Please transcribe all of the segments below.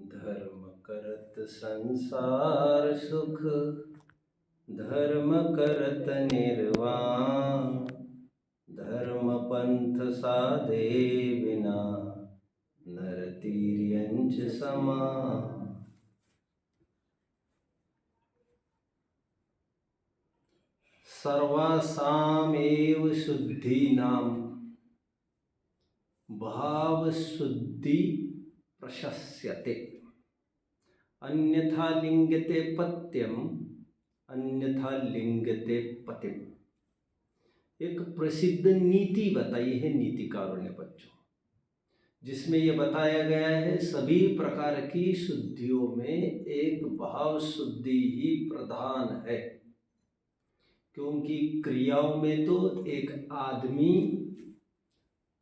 धर्म करत संसार सुख, धर्म करत निर्वाण। धर्म पंथ साधे बिना, नर तिर्यंच समान। सर्वासामेव शुद्धीनां, भाव शुद्धि प्रशस्यते। अन्यथा लिंगते पत्यम, अन्यथा लिंगते पतिम। एक प्रसिद्ध नीति बताई है नीतिकारों ने बच्चों, जिसमें यह बताया गया है सभी प्रकार की शुद्धियों में एक भाव शुद्धि ही प्रधान है। क्योंकि क्रियाओं में तो एक आदमी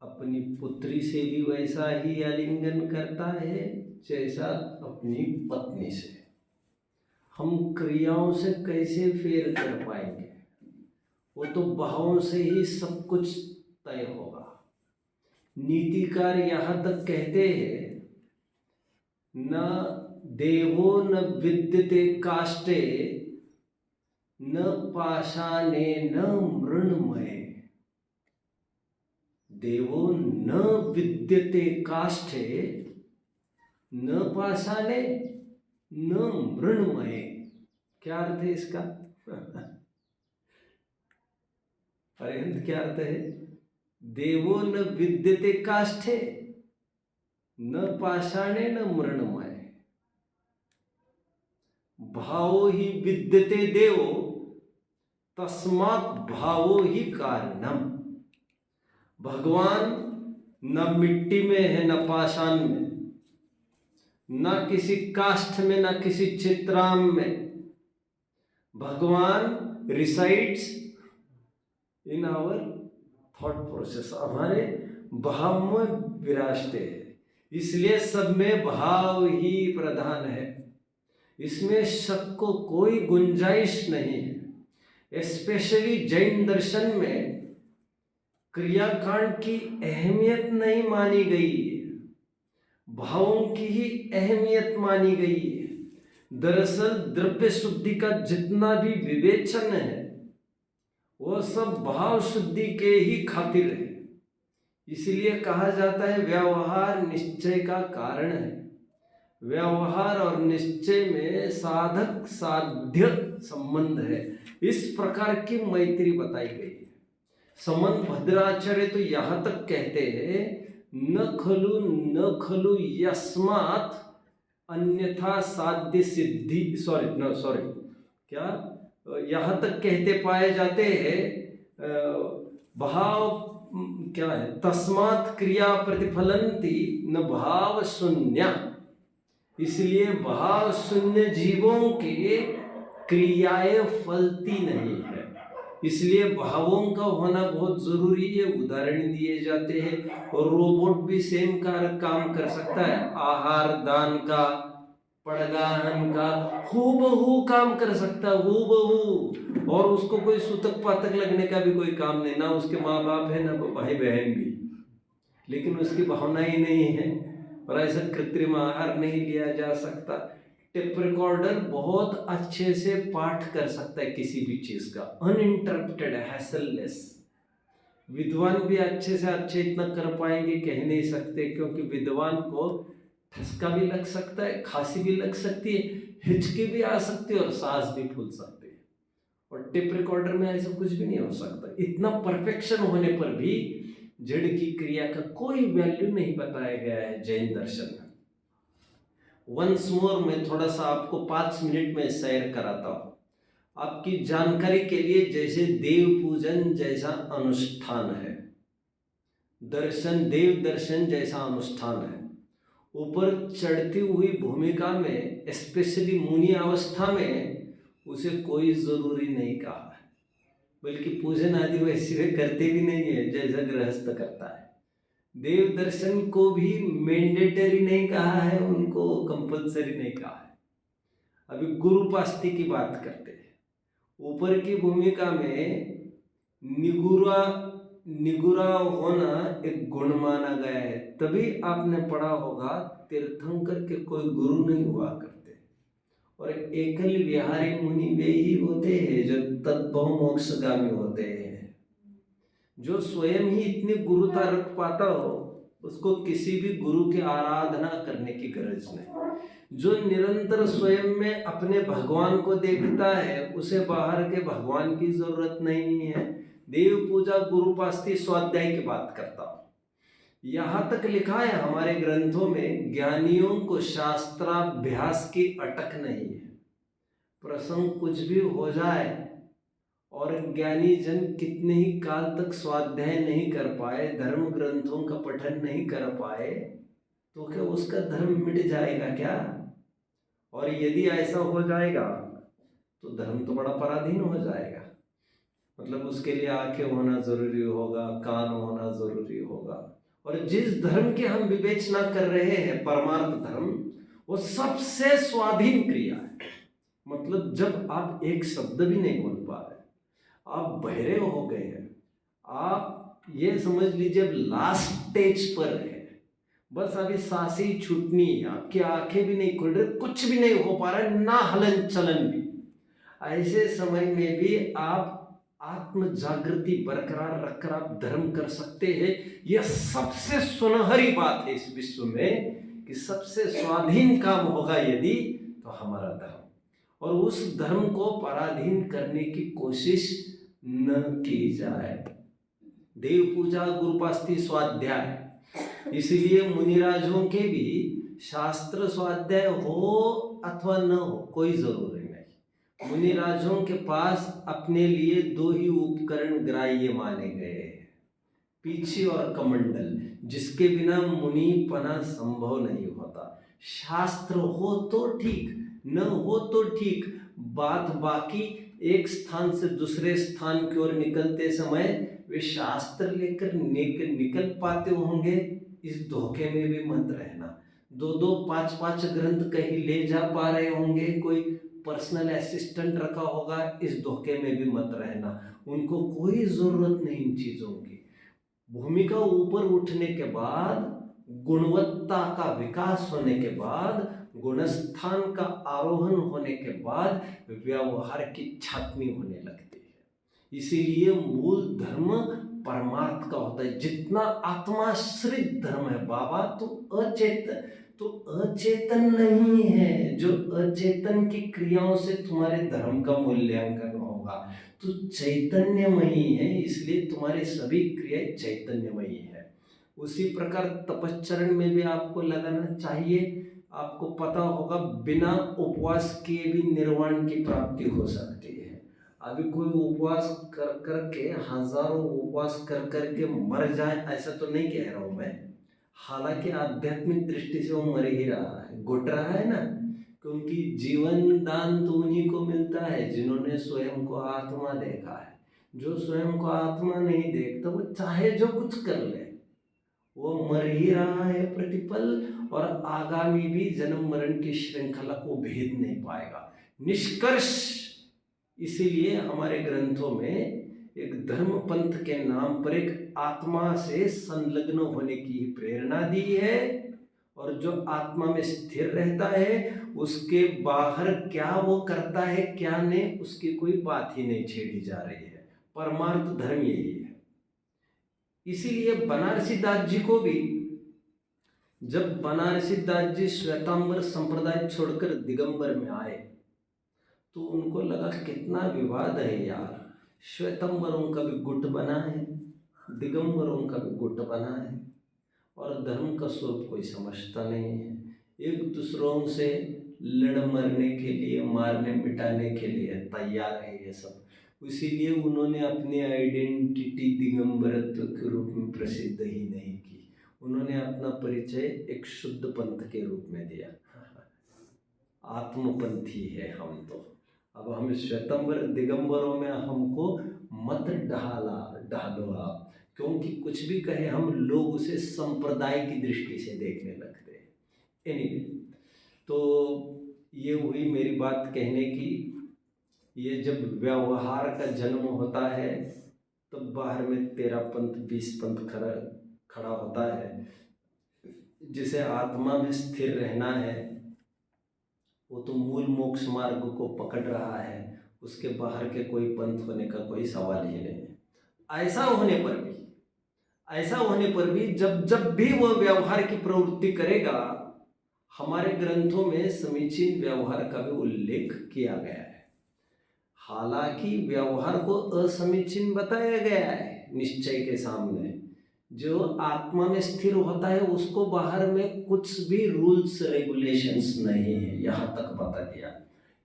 अपनी पुत्री से भी वैसा ही आलिंगन करता है जैसा अपनी पत्नी से। हम क्रियाओं से कैसे फेर कर पाएंगे? वो तो भावों से ही सब कुछ तय होगा। नीतिकार यहाँ तक कहते हैं, न देवो न विद्यते काष्ठे, न पाषाणे न मृण्मये। देवो न विद्यते काष्ठे, न पाषाणे न मृण्मये। क्या अर्थ है इसका? अरिहंत क्या अर्थ है? देवो न विद्यते काष्ठे, न पाषाणे न मृण्मये। भावो ही विद्यते देवो, तस्मात् भावो ही कारणम। भगवान न मिट्टी में है, न पाषाण में, न किसी काष्ठ में, न किसी चित्राम में। Bhagwan resides in our thought process, हमारे भाव में विराजते हैं। इसलिए सब में भाव ही प्रधान है, इसमें शक को कोई गुंजाइश नहीं है। स्पेशली जैन दर्शन में क्रियाकांड की अहमियत नहीं मानी गई है, भावों की ही अहमियत मानी गई है। दरअसल द्रव्य शुद्धि का जितना भी विवेचन है वो सब भाव शुद्धि के ही खातिर है। इसलिए कहा जाता है व्यवहार निश्चय का कारण है। व्यवहार और निश्चय में साधक साध्य संबंध है। इस प्रकार की मैत्री बताई गई है। समन भद्राचार्य तो यहाँ तक कहते हैं, न खलु यस्मात् अन्यथा साध्य सिद्धि, क्या यहाँ तक कहते पाए जाते हैं, भाव क्या है, तस्मात् क्रिया प्रतिफलंती न भाव शून्य। इसलिए भाव शून्य जीवों के क्रियाएं फलती नहीं है। इसलिए भावों का होना बहुत जरूरी है। उदाहरण दिए जाते हैं, और रोबोट भी सेम काम कर सकता है। आहार दान का, पड़गाहन का हूबहू काम कर सकता है, हूबहू। और उसको कोई सूतक पातक लगने का भी कोई काम नहीं, ना उसके माँ बाप है ना भाई बहन भी, लेकिन उसकी भावना ही नहीं है। और ऐसा कृत्रिम आहार नहीं लिया जा सकता। टेप रिकॉर्डर बहुत अच्छे से पाठ कर सकता है किसी भी चीज का, अनइंटरप्टेड, हैसललेस। विद्वान भी अच्छे से अच्छे इतना कर पाएंगे कह नहीं सकते, क्योंकि विद्वान को ठसका भी लग सकता है, खांसी भी लग सकती है, हिचकी भी आ सकती है और सांस भी फूल सकती है। और टेप रिकॉर्डर में ऐसा कुछ भी नहीं हो सकता। इतना परफेक्शन होने पर भी जड़ की क्रिया का कोई वैल्यू नहीं बताया गया है जैन दर्शन में। वंस मोर मैं थोड़ा सा आपको 5 मिनट में सैर कराता हूँ आपकी जानकारी के लिए। जैसे देव पूजन जैसा अनुष्ठान है, दर्शन देव दर्शन जैसा अनुष्ठान है, ऊपर चढ़ती हुई भूमिका में स्पेशली मुनि अवस्था में उसे कोई जरूरी नहीं कहा है, बल्कि पूजन आदि वैसे वे करते भी नहीं है जैसा गृहस्थ करता है। देव दर्शन को भी मैंडेटरी नहीं कहा है, उनको कंपलसरी नहीं कहा है। अभी गुरुपास्ति की बात करते हैं। ऊपर की भूमिका में निगुरा होना एक गुण माना गया है। तभी आपने पढ़ा होगा तीर्थंकर के कोई गुरु नहीं हुआ करते, और एकल विहारी मुनि वे ही होते हैं जो तद्भव मोक्षगामी होते हैं। जो स्वयं ही इतनी गुरुता रख पाता हो उसको किसी भी गुरु की आराधना करने की गरज नहीं। जो निरंतर स्वयं में अपने भगवान को देखता है उसे बाहर के भगवान की जरूरत नहीं है। देव पूजा गुरुपास्ती स्वाध्याय की बात करता हूं। यहाँ तक लिखा है हमारे ग्रंथों में, ज्ञानियों को शास्त्राभ्यास की अटक नहीं है। प्रसंग कुछ भी हो जाए और ज्ञानी जन कितने ही काल तक स्वाध्याय नहीं कर पाए, धर्म ग्रंथों का पठन नहीं कर पाए, तो क्या उसका धर्म मिट जाएगा क्या? और यदि ऐसा हो जाएगा तो धर्म तो बड़ा पराधीन हो जाएगा। मतलब उसके लिए आंखें होना जरूरी होगा, कान होना जरूरी होगा। और जिस धर्म की हम विवेचना कर रहे हैं, परमार्थ धर्म, वो सबसे स्वाधीन क्रिया है। मतलब जब आप एक शब्द भी नहीं बोल पा रहे, आप बहरे हो गए हैं, आप ये समझ लीजिए अब लास्ट स्टेज पर है, बस अभी सांसें ही छूटनी है, आपकी आंखें भी नहीं खुल रही, कुछ भी नहीं हो पा रहा है, ना हलन चलन भी। ऐसे समय में भी आप आत्म जागृति बरकरार रखकर आप धर्म कर सकते हैं। यह सबसे सुनहरी बात है इस विश्व में कि सबसे स्वाधीन काम होगा यदि, तो हमारा धर्म। और उस धर्म को पराधीन करने की कोशिश न की जाए। देव पूजा गुरुपास्ती स्वाध्याय, इसलिए मुनिराजों के भी शास्त्र स्वाध्याय हो अथवा न हो कोई जरूरी नहीं। मुनिराजों के पास अपने लिए दो ही उपकरण ग्राह्य माने गए हैं, पीछे और कमंडल, जिसके बिना मुनिपना संभव नहीं होता। शास्त्र हो तो ठीक, न हो तो ठीक, बात बाकी एक स्थान से दूसरे स्थान की ओर निकलते समय वे शास्त्र लेकर निकल पाते होंगे, इस धोखे में भी मत रहना। 2-2, 5-5 ग्रंथ कहीं ले जा पा रहे होंगे, कोई पर्सनल असिस्टेंट रखा होगा, इस धोखे में भी मत रहना। उनको कोई जरूरत नहीं इन चीजों की। भूमिका ऊपर उठने के बाद, गुणवत्ता का विकास होने के बाद, गुणस्थान का आरोहण होने के बाद व्यवहार की छाटनी होने लगती है। इसीलिए मूल धर्म परमार्थ का होता है। जितना आत्माश्रित धर्म है बाबा, तो अचेतन नहीं है। जो अचेतन की क्रियाओं से तुम्हारे धर्म का मूल्यांकन होगा, तो चैतन्यमयी है, इसलिए तुम्हारी सभी क्रियाएं चैतन्यमयी है। उसी प्रकार तपश्चरण में भी आपको लगाना चाहिए। आपको पता होगा बिना उपवास किए भी निर्वाण की प्राप्ति हो सकती है। अभी कोई उपवास कर करके, हजारों उपवास कर करके मर जाए, ऐसा तो नहीं कह रहा हूं मैं। हालांकि आध्यात्मिक दृष्टि से वो मर ही रहा है, घुट रहा है ना, क्योंकि जीवन दान तो उन्हीं को मिलता है जिन्होंने स्वयं को आत्मा देखा है। जो स्वयं को आत्मा नहीं देखता वो चाहे जो कुछ कर ले, वो मर ही रहा है प्रतिपल, और आगामी भी जन्म मरण की श्रृंखला को भेद नहीं पाएगा। निष्कर्ष, इसीलिए हमारे ग्रंथों में एक धर्म पंथ के नाम पर एक आत्मा से संलग्न होने की प्रेरणा दी है, और जो आत्मा में स्थिर रहता है उसके बाहर क्या वो करता है क्या नहीं, उसकी कोई बात ही नहीं छेड़ी जा रही है। परमार्थ धर्म यही है। इसीलिए बनारसी दास जी को भी, जब बनारसी दास जी श्वेतांबर संप्रदाय छोड़कर दिगंबर में आए तो उनको लगा कितना विवाद है यार, श्वेतांबरों का भी गुट बना है, दिगंबरों का भी गुट बना है, और धर्म का स्वरूप कोई समझता नहीं है। एक दूसरों से लड़ मरने के लिए, मारने मिटाने के लिए तैयार है ये सब। इसीलिए उन्होंने अपनी आइडेंटिटी दिगंबरत्व के रूप में प्रसिद्ध ही नहीं की। उन्होंने अपना परिचय एक शुद्ध पंथ के रूप में दिया। आत्मपंथी है हम तो। अब हम श्वेतांबर दिगंबरों में हमको मत डालो आप, क्योंकि कुछ भी कहे हम लोग उसे संप्रदाय की दृष्टि से देखने लगते हैं। एनीवे, तो ये हुई मेरी बात कहने की। ये जब व्यवहार का जन्म होता है तब बाहर में 13 पंथ 20 पंथ खड़ा होता है। जिसे आत्मा में स्थिर रहना है वो तो मूल मोक्ष मार्ग को पकड़ रहा है, उसके बाहर के कोई पंथ होने का कोई सवाल ही नहीं है। ऐसा होने पर भी जब जब भी वह व्यवहार की प्रवृत्ति करेगा, हमारे ग्रंथों में समीचीन व्यवहार का भी उल्लेख किया गया है। हालांकि व्यवहार को असमीचीन बताया गया है निश्चय के सामने। जो आत्मा में स्थिर होता है उसको बाहर में कुछ भी रूल्स रेगुलेशंस नहीं है, यहाँ तक बता दिया।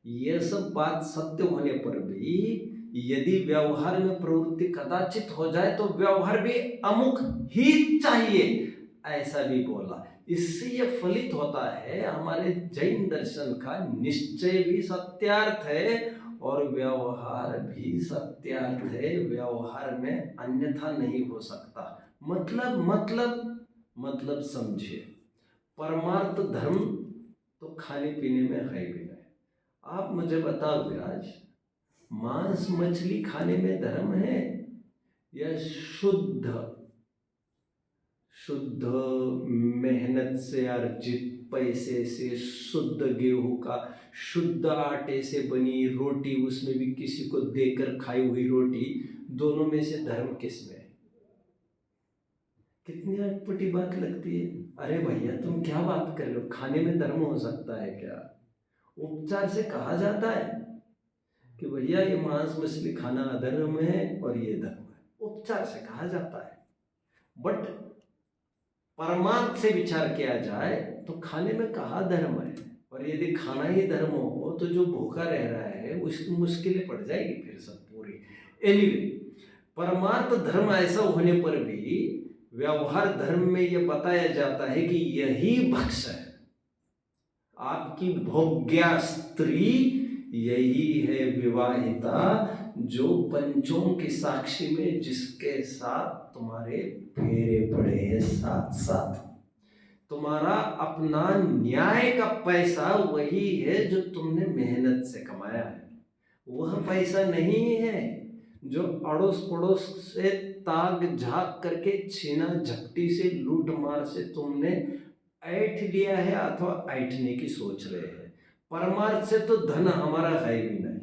यह सब बात सत्य होने पर भी यदि व्यवहार में प्रवृत्ति कदाचित हो जाए तो व्यवहार भी अमुक ही चाहिए, ऐसा भी बोला। इससे यह फलित होता है हमारे जैन दर्शन का निश्चय भी सत्यार्थ है और व्यवहार भी सत्यार्थ है। व्यवहार में अन्यथा नहीं हो सकता। मतलब समझिए, परमार्थ धर्म तो खाने पीने में है भी नहीं। आप मुझे बताओ आज, मांस मछली खाने में धर्म है या शुद्ध मेहनत से अर्जित पैसे से शुद्ध गेहूं का शुद्ध आटे से बनी रोटी, उसमें भी किसी को देकर खाई हुई रोटी, दोनों में से धर्म किसमें है? कितनी अटपटी बात लगती है। अरे भैया तुम क्या बात कर रहे हो, खाने में धर्म हो सकता है क्या? उपचार से कहा जाता है कि भैया ये मांस मछली खाना अधर्म है और ये धर्म है, उपचार से कहा जाता है। बट परमार्थ से विचार किया जाए तो खाने में कहा धर्म है, और यदि खाना ही धर्म हो तो जो भूखा रह रहा है उसकी मुश्किलें पड़ जाएगी फिर सब पूरी। एनीवे, परमार्थ धर्म ऐसा होने पर भी व्यवहार धर्म में यह बताया जाता है कि यही भक्ष है, आपकी भोग्या स्त्री यही है विवाहिता, जो पंचों की साक्षी में जिसके साथ तुम्हारे फेरे पड़े हैं साथ साथ। तुम्हारा अपना न्याय का पैसा वही है जो तुमने मेहनत से कमाया है, वह पैसा नहीं है जो अड़ोस पड़ोस से ताक झाक करके छीना झपटी से लूट मार से तुमने ऐठ लिया है अथवा ऐठने की सोच रहे हैं। परमार्थ से तो धन हमारा है भी नहीं,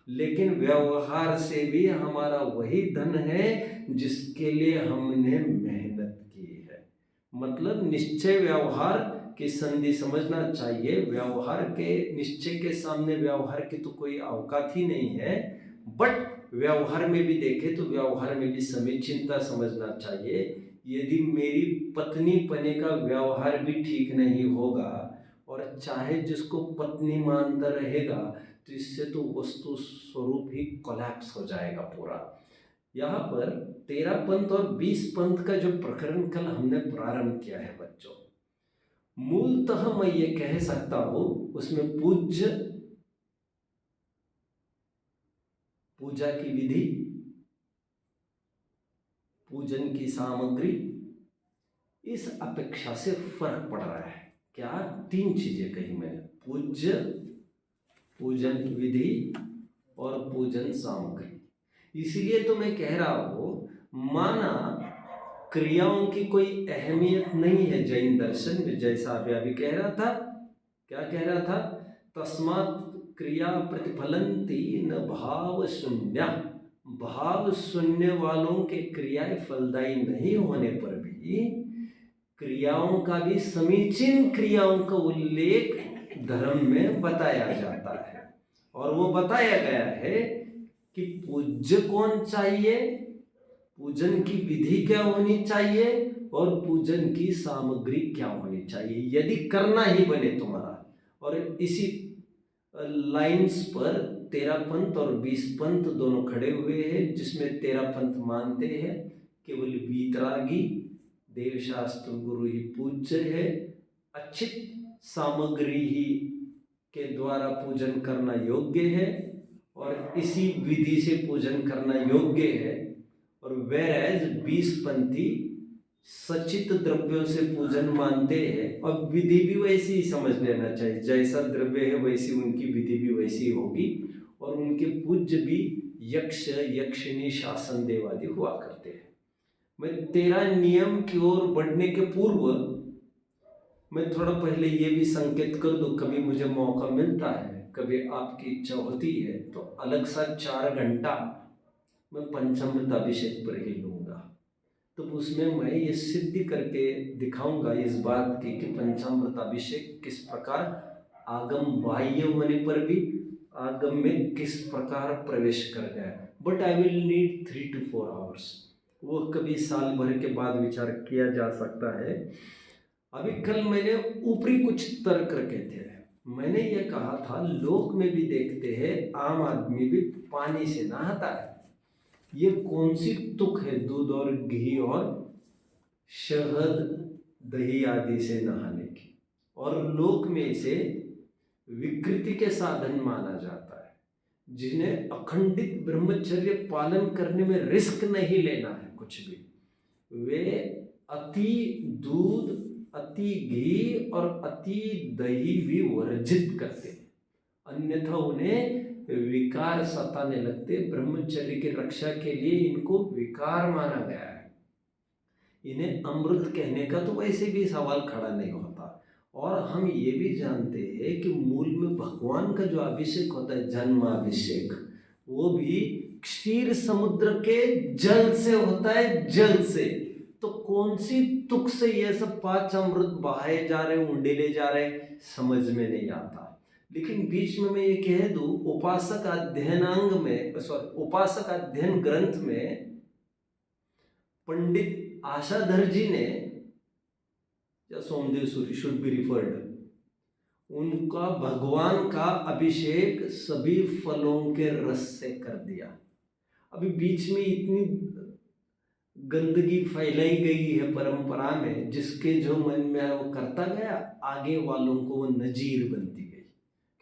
लेकिन व्यवहार से भी हमारा वही धन है जिसके लिए हमने मेहनत की है। मतलब निश्चय व्यवहार की संधि समझना चाहिए। व्यवहार के निश्चय के सामने व्यवहार की तो कोई औकात ही नहीं है। बट व्यवहार में भी देखें तो व्यवहार में भी समीचीनता समझना चाहिए। यदि मेरी पत्नी पने का व्यवहार भी ठीक नहीं होगा और चाहे जिसको पत्नी मानता रहेगा तो इससे तो वस्तु स्वरूप ही कोलैप्स हो जाएगा पूरा। यहाँ पर 13 पंथ और 20 पंथ का जो प्रकरण कल हमने प्रारंभ किया है बच्चों, मूलतः मैं ये कह सकता हूँ उसमें पूजा की विधि, पूजन की सामग्री, इस अपेक्षा से फर्क पड़ रहा है। क्या? 3 चीजें कही मैंने, पूजन की विधि और पूजन सामग्री। इसीलिए तो मैं कह रहा हूं, माना क्रियाओं की कोई अहमियत नहीं है जैन दर्शन में, जैसा अभी कह रहा था। क्या कह रहा था? तस्मात् क्रिया प्रतिफलंती न भाव शून्य। भाव शून्य वालों के क्रियाएं फलदायी नहीं होने पर भी क्रियाओं का भी समीचीन क्रियाओं का उल्लेख धर्म में बताया जाता है। और वो बताया गया है कि पूज्य कौन चाहिए, पूजन की विधि क्या होनी चाहिए और पूजन की सामग्री क्या होनी चाहिए यदि करना ही बने तुम्हारा। और इसी लाइंस पर 13 पंथ और 20 पंथ दोनों खड़े हुए हैं, जिसमें 13 पंथ मानते हैं केवल वीतरागी देवशास्त्र गुरु ही पूज्य है, अच्छित सामग्री ही के द्वारा पूजन करना योग्य है और इसी विधि से पूजन करना योग्य है। और वेरएज 20 पंथी सचित द्रव्यों से पूजन मानते हैं और विधि भी वैसी ही समझ लेना चाहिए, जैसा द्रव्य है वैसी उनकी विधि भी वैसी होगी। और उनके पूज्य भी यक्ष यक्षिणी शासन देवादि हुआ करते हैं। मैं 13 नियम की ओर बढ़ने के पूर्व मैं थोड़ा पहले ये भी संकेत कर दूं, कभी मुझे मौका मिलता है, कभी आपकी इच्छा होती है तो अलग सा 4 घंटा मैं पंचामृत अभिषेक पर ही लूँगा। तो उसमें मैं ये सिद्धि करके दिखाऊंगा इस बात की कि पंचामृत अभिषेक किस प्रकार आगम बाह्य होने पर भी आगम में किस प्रकार प्रवेश कर गया। But I will need 3 to 4 hours. वो कभी साल भर के बाद विचार किया जा सकता है। अभी कल मैंने ऊपरी कुछ तर्क रखे थे। मैंने ये कहा था लोक में भी देखते हैं आम आदमी भी पानी से नहाता है। ये कौन सी तुक है दूध और घी और शहद दही आदि से नहाने की, और लोक में इसे विकृति के साधन माना जाता है। जिन्हें अखंडित ब्रह्मचर्य पालन करने में रिस्क नहीं लेना है कुछ भी, वे अति दूध, अति घी और अति दही भी वर्जित करते हैं, अन्यथा उन्हें विकार सताने लगते। ब्रह्मचर्य की रक्षा के लिए इनको विकार माना गया है। इन्हें अमृत कहने का तो वैसे भी सवाल खड़ा नहीं होता। और हम ये भी जानते हैं कि मूल में भगवान का जो अभिषेक होता है, जन्माभिषेक, वो भी क्षीर समुद्र के जल से होता है, जल से। तो कौन सी तुक से ये सब 5 अमृत बहाए जा रहे, उंडेले जा रहे, समझ में नहीं आता। लेकिन बीच में मैं ये कह दूं, उपासक अध्ययनांग में, उपासक अध्ययन ग्रंथ में पंडित आशाधर जी ने, या Somdev Suri should be referred, उनका भगवान का अभिषेक सभी फलों के रस से कर दिया। अभी बीच में इतनी गंदगी फैलाई गई है परंपरा में, जिसके जो मन में है वो करता गया, आगे वालों को वो नजीर बनती गई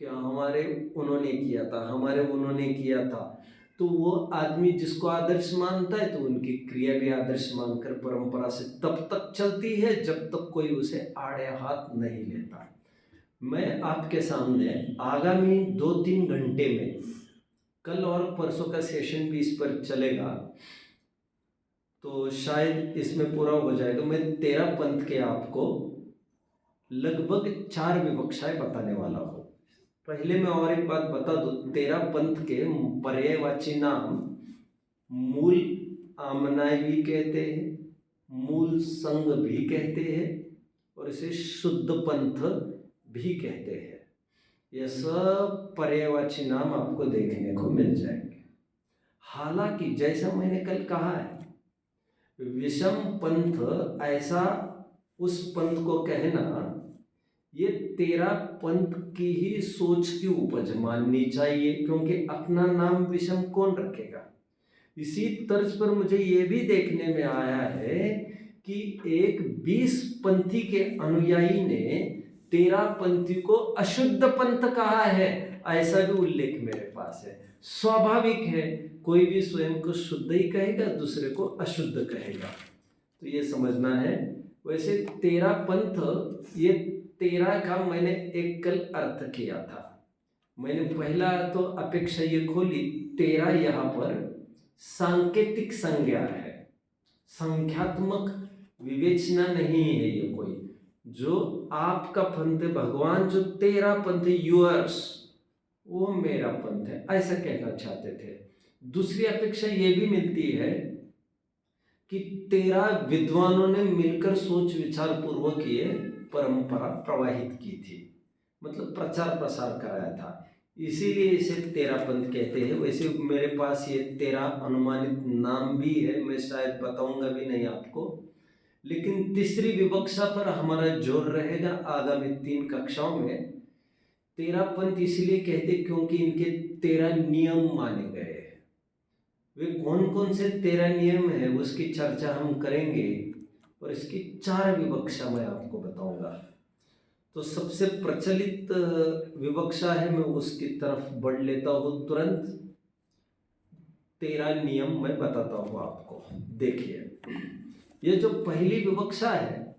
कि हमारे उन्होंने किया था, हमारे उन्होंने किया था। तो वो आदमी जिसको आदर्श मानता है तो उनकी क्रिया भी आदर्श मानकर परंपरा से तब तक चलती है जब तक कोई उसे आड़े हाथ नहीं लेता। मैं आपके सामने आगामी 2-3 घंटे में, कल और परसों का सेशन भी इस पर चलेगा, तो शायद इसमें पूरा हो जाएगा। मैं 13 पंथ के आपको लगभग 4 विवक्षाएं बताने वाला हूँ। पहले मैं और एक बात बता दूं, 13 पंथ के पर्यायवाची नाम मूल आमनाय भी कहते हैं, मूल संघ भी कहते हैं, और इसे शुद्ध पंथ भी कहते हैं। यह सब पर्यायवाची नाम आपको देखने को मिल जाएंगे। हालांकि जैसा मैंने कल कहा है, विषम पंथ ऐसा उस पंथ को कहना, ये 13 पंथ की ही सोच की उपज माननी चाहिए, क्योंकि अपना नाम विषम कौन रखेगा। इसी तर्ज पर मुझे ये भी देखने में आया है कि एक 20 पंथी के अनुयायी ने 13 पंथी को अशुद्ध पंथ कहा है, ऐसा भी उल्लेख मेरे पास है। स्वाभाविक है, कोई भी स्वयं को शुद्ध ही कहेगा, दूसरे को अशुद्ध कहेगा, तो ये समझना है। वैसे 13 पंथ, ये 13 का मैंने एक कल अर्थ किया था। मैंने पहला तो अपेक्षा ये खोली, 13 यहाँ पर सांकेतिक संज्ञा है, संख्यात्मक विवेचना नहीं है। ये कोई जो आपका पंथ है, भगवान जो 13 पंथ यूअर्स, वो मेरा पंथ है, ऐसा कहना चाहते थे। दूसरी अपेक्षा ये भी मिलती है कि 13 विद्वानों ने मिलकर सोच विचार पूर्वक ये परंपरा प्रवाहित की थी, मतलब प्रचार प्रसार कराया था, इसीलिए इसे 13 पंथ कहते हैं। वैसे मेरे पास ये 13 अनुमानित नाम भी है, मैं शायद बताऊंगा भी नहीं आपको, लेकिन तीसरी विवक्षा पर हमारा जोर रहेगा आगामी 3 कक्षाओं में। 13 पंथ इसलिए कहते क्योंकि इनके 13 नियम माने गए हैं। वे कौन कौन से 13 नियम है उसकी चर्चा हम करेंगे, और इसकी 4 विवक्षा मैं आपको बताऊंगा। तो सबसे प्रचलित विवक्षा है, मैं उसकी तरफ बढ़ लेता हूँ तुरंत। 13 नियम मैं बताता हूँ आपको। देखिए, ये जो पहली विवक्षा है,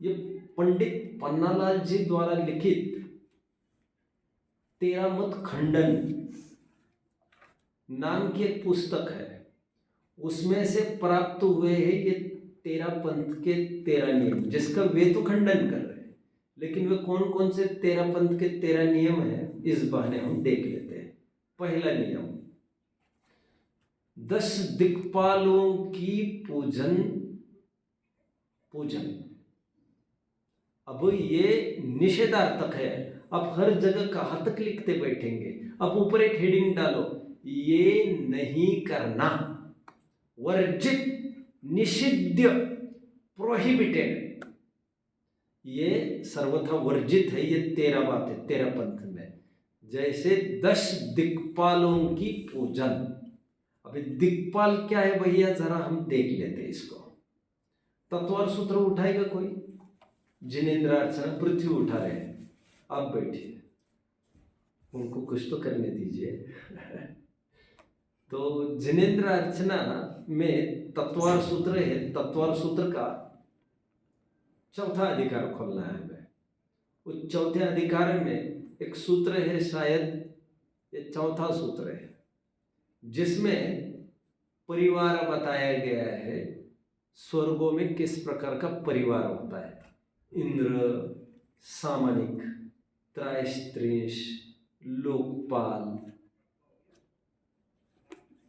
ये पंडित पन्नालाल जी द्वारा लिखित 13 मत खंडन नाम की एक पुस्तक है, उसमें से प्राप्त हुए हैं ये 13 पंथ के 13 नियम, जिसका वे तो खंडन कर रहे हैं, लेकिन वे कौन कौन से 13 पंथ के 13 नियम हैं, इस बहाने हम देख लेते हैं। पहला नियम, 10 दिक्पालों की पूजन। अब ये निषेधार्थक है। अब हर जगह कहाँ तक लिखते बैठेंगे? अब ऊपर एक हेडिंग डालो, ये नहीं करना, वर्जित, निषिद्ध, प्रोहिबिटेड। ये सर्वथा वर्जित है। ये 13 बात है 13 पंथ में। जैसे 10 दिक्पालों की पूजन। अभी दिक्पाल क्या है भैया, जरा हम देख लेते हैं इसको। तत्वार सूत्र उठाएगा कोई? जिनेंद्र अर्चना पृथ्वी उठा रहे हैं, आप बैठिए, उनको कुछ तो करने दीजिए। तो जिनेंद्र अर्चना में तत्वार सूत्र है। तत्वार सूत्र का चौथा अधिकार खोलना है हमें। उस चौथे अधिकार में एक सूत्र है, शायद ये चौथा सूत्र है, जिसमें परिवार बताया गया है। स्वर्गों में किस प्रकार का परिवार होता है? इंद्र, सामनिक, त्रैस्त्रीश, लोकपाल।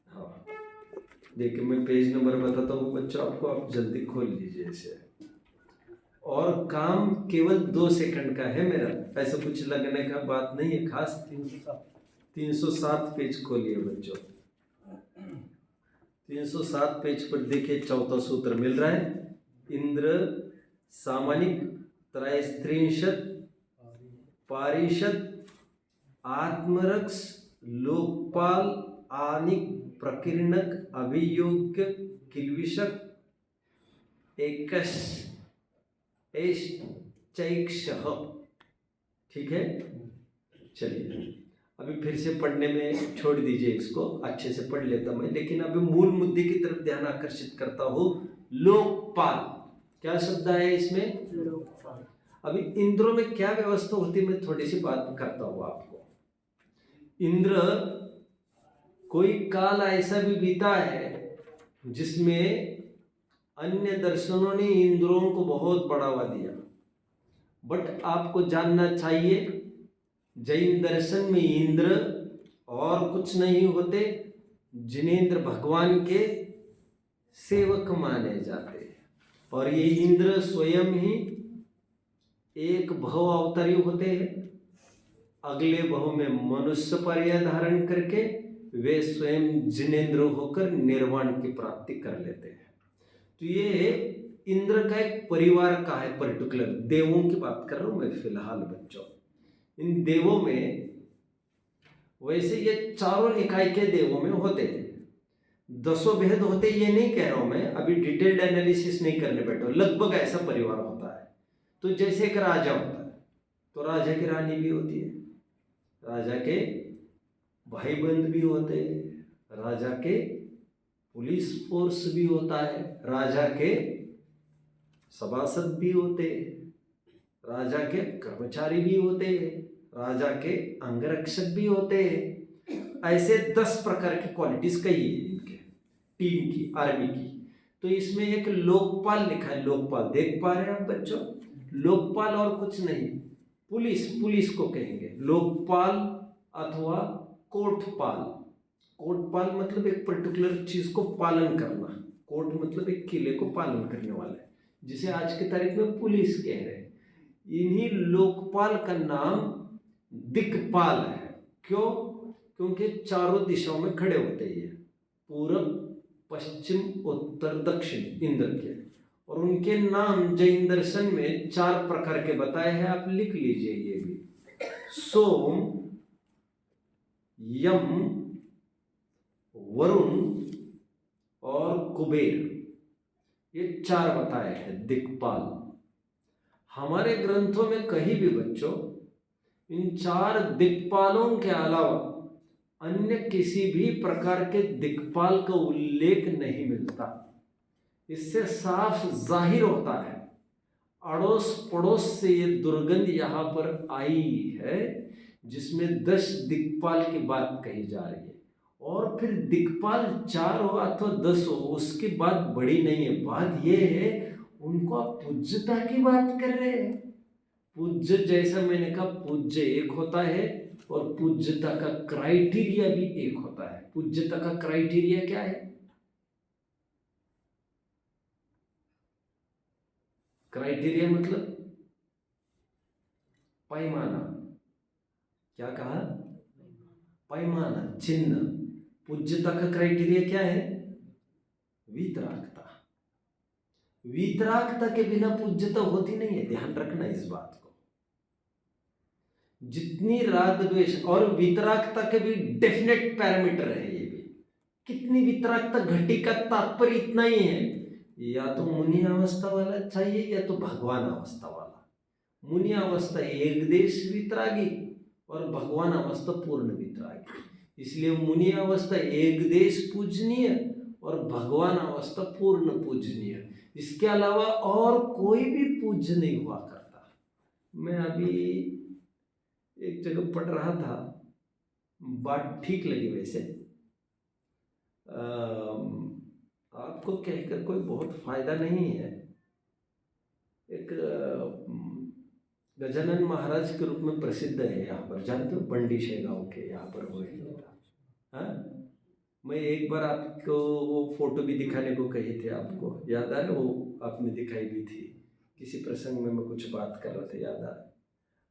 हाँ, देखिए मैं पेज नंबर बताता हूँ बच्चों आपको, आप जल्दी खोल लीजिए इसे। और काम केवल 2 सेकंड का है मेरा, ऐसा कुछ लगने का बात नहीं है खास। 307 पेज खोलिए बच्चों। 307 पेज पर देखिए चौथा सूत्र मिल रहा है। इंद्र, सामनिक, त्रैस्त्रिंशत्, पारिषद, आत्मरक्ष, लोकपाल, आनिक, प्रकीर्णक, अभियोग्य, किल्विषक, एकश, चैक्षः। ठीक है, चलिए अभी फिर से पढ़ने में छोड़ दीजिए इसको, अच्छे से पढ़ लेता मैं, लेकिन अभी मूल मुद्दे की तरफ ध्यान आकर्षित करता हूँ। लोकपाल, क्या शब्द है इसमें? लोकपाल। अभी इंद्रों में क्या व्यवस्था होती है, मैं थोड़ी सी बात करता हूँ आपको। इंद्र, कोई काल ऐसा भी बीता है जिसमें अन्य दर्शनों ने इंद्रों को बहुत बढ़ावा दिया, बट आपको जानना चाहिए जैन दर्शन में इंद्र और कुछ नहीं होते, जिनेंद्र भगवान के सेवक माने जाते हैं। और ये इंद्र स्वयं ही एक भव अवतारी होते हैं। अगले भव में मनुष्य पर्याय धारण करके वे स्वयं जिनेंद्र होकर निर्वाण की प्राप्ति कर लेते हैं। तो ये इंद्र का एक परिवार का है, पर्टिकुलर देवों की बात कर रहा हूं मैं फिलहाल बच्चों। इन देवों में वैसे ये चारों निकाय के देवों में होते हैं, 10 भेद होते, ये नहीं कह रहा हूं मैं, अभी डिटेल्ड एनालिसिस नहीं करने बैठो, लगभग ऐसा परिवार होता है। तो जैसे एक राजा होता है, तो राजा की रानी भी होती है, राजा के भाई बंद भी होते हैं, राजा के पुलिस फोर्स भी होता है, राजा के सभासद भी होते हैं, राजा के कर्मचारी भी होते हैं, राजा के अंगरक्षक भी होते हैं। ऐसे 10 प्रकार की क्वालिटीज कही है इनके, टीम की, आर्मी की। तो इसमें एक लोकपाल लिखा है, लोकपाल देख पा रहे हैं आप बच्चों? लोकपाल और कुछ नहीं, पुलिस को कहेंगे लोकपाल अथवा कोर्टपाल। कोर्टपाल मतलब एक पर्टिकुलर चीज को पालन करना, कोर्ट मतलब एक किले को पालन करने वाला है, जिसे आज की तारीख में पुलिस कह रहे हैं। इन्हीं लोकपाल का नाम दिक्पाल है। क्यों? क्योंकि चारों दिशाओं में खड़े होते हैं, पूरब, पश्चिम, उत्तर, दक्षिण इंद्र के। और उनके नाम जैन दर्शन में 4 प्रकार के बताए हैं, आप लिख लीजिए ये भी। सोम, यम, वरुण और कुबेर, ये 4 बताए हैं दिक्पाल। हमारे ग्रंथों में कहीं भी बच्चों इन 4 दिक्पालों के अलावा अन्य किसी भी प्रकार के दिक्पाल का उल्लेख नहीं मिलता। इससे साफ जाहिर होता है, अड़ोस पड़ोस से ये दुर्गंध यहाँ पर आई है, जिसमें 10 दिक्पाल की बात कही जा रही है। और फिर दिक्पाल 4 हो अथवा 10 हो, उसकी बात बड़ी नहीं है। बात ये है, उनको आप पूज्यता की बात कर रहे हैं। पूज्य, जैसा मैंने कहा, पूज्य एक होता है और पूज्यता का क्राइटेरिया भी एक होता है। पूज्यता का क्राइटेरिया क्या है? क्राइटेरिया मतलब पैमाना। क्या कहा? पैमाना, चिन्ह। पूज्यता का क्राइटेरिया क्या है? वीतरागता। वीतरागता के बिना पूज्यता होती नहीं है, ध्यान रखना इस बात को। जितनी राग द्वेष, और वीतरागता के भी डेफिनेट पैरामीटर है ये भी। कितनी वीतरागता घटी का तात्पर्य इतना ही है, या तो मुनि अवस्था वाला चाहिए या तो भगवान अवस्था वाला। मुनि अवस्था एक देश वितरागी और भगवान अवस्था पूर्ण वितरागी। इसलिए मुनि अवस्था एक देश पूजनीय और भगवान अवस्था पूर्ण पूजनीय। इसके अलावा और कोई भी पूज्य नहीं हुआ करता। मैं अभी एक जगह पढ़ रहा था, बात ठीक लगी वैसे। आपको कहकर कोई बहुत फायदा नहीं है। एक गजानन महाराज के रूप में प्रसिद्ध है यहाँ पर, जानते हो, बंडिश है गाँव के, यहाँ पर हुए। हाँ, मैं एक बार आपको वो फोटो भी दिखाने को कही थी, आपको याद आ रहा? वो आपने दिखाई भी थी किसी प्रसंग में, मैं कुछ बात कर रहा था, याद आ रहा?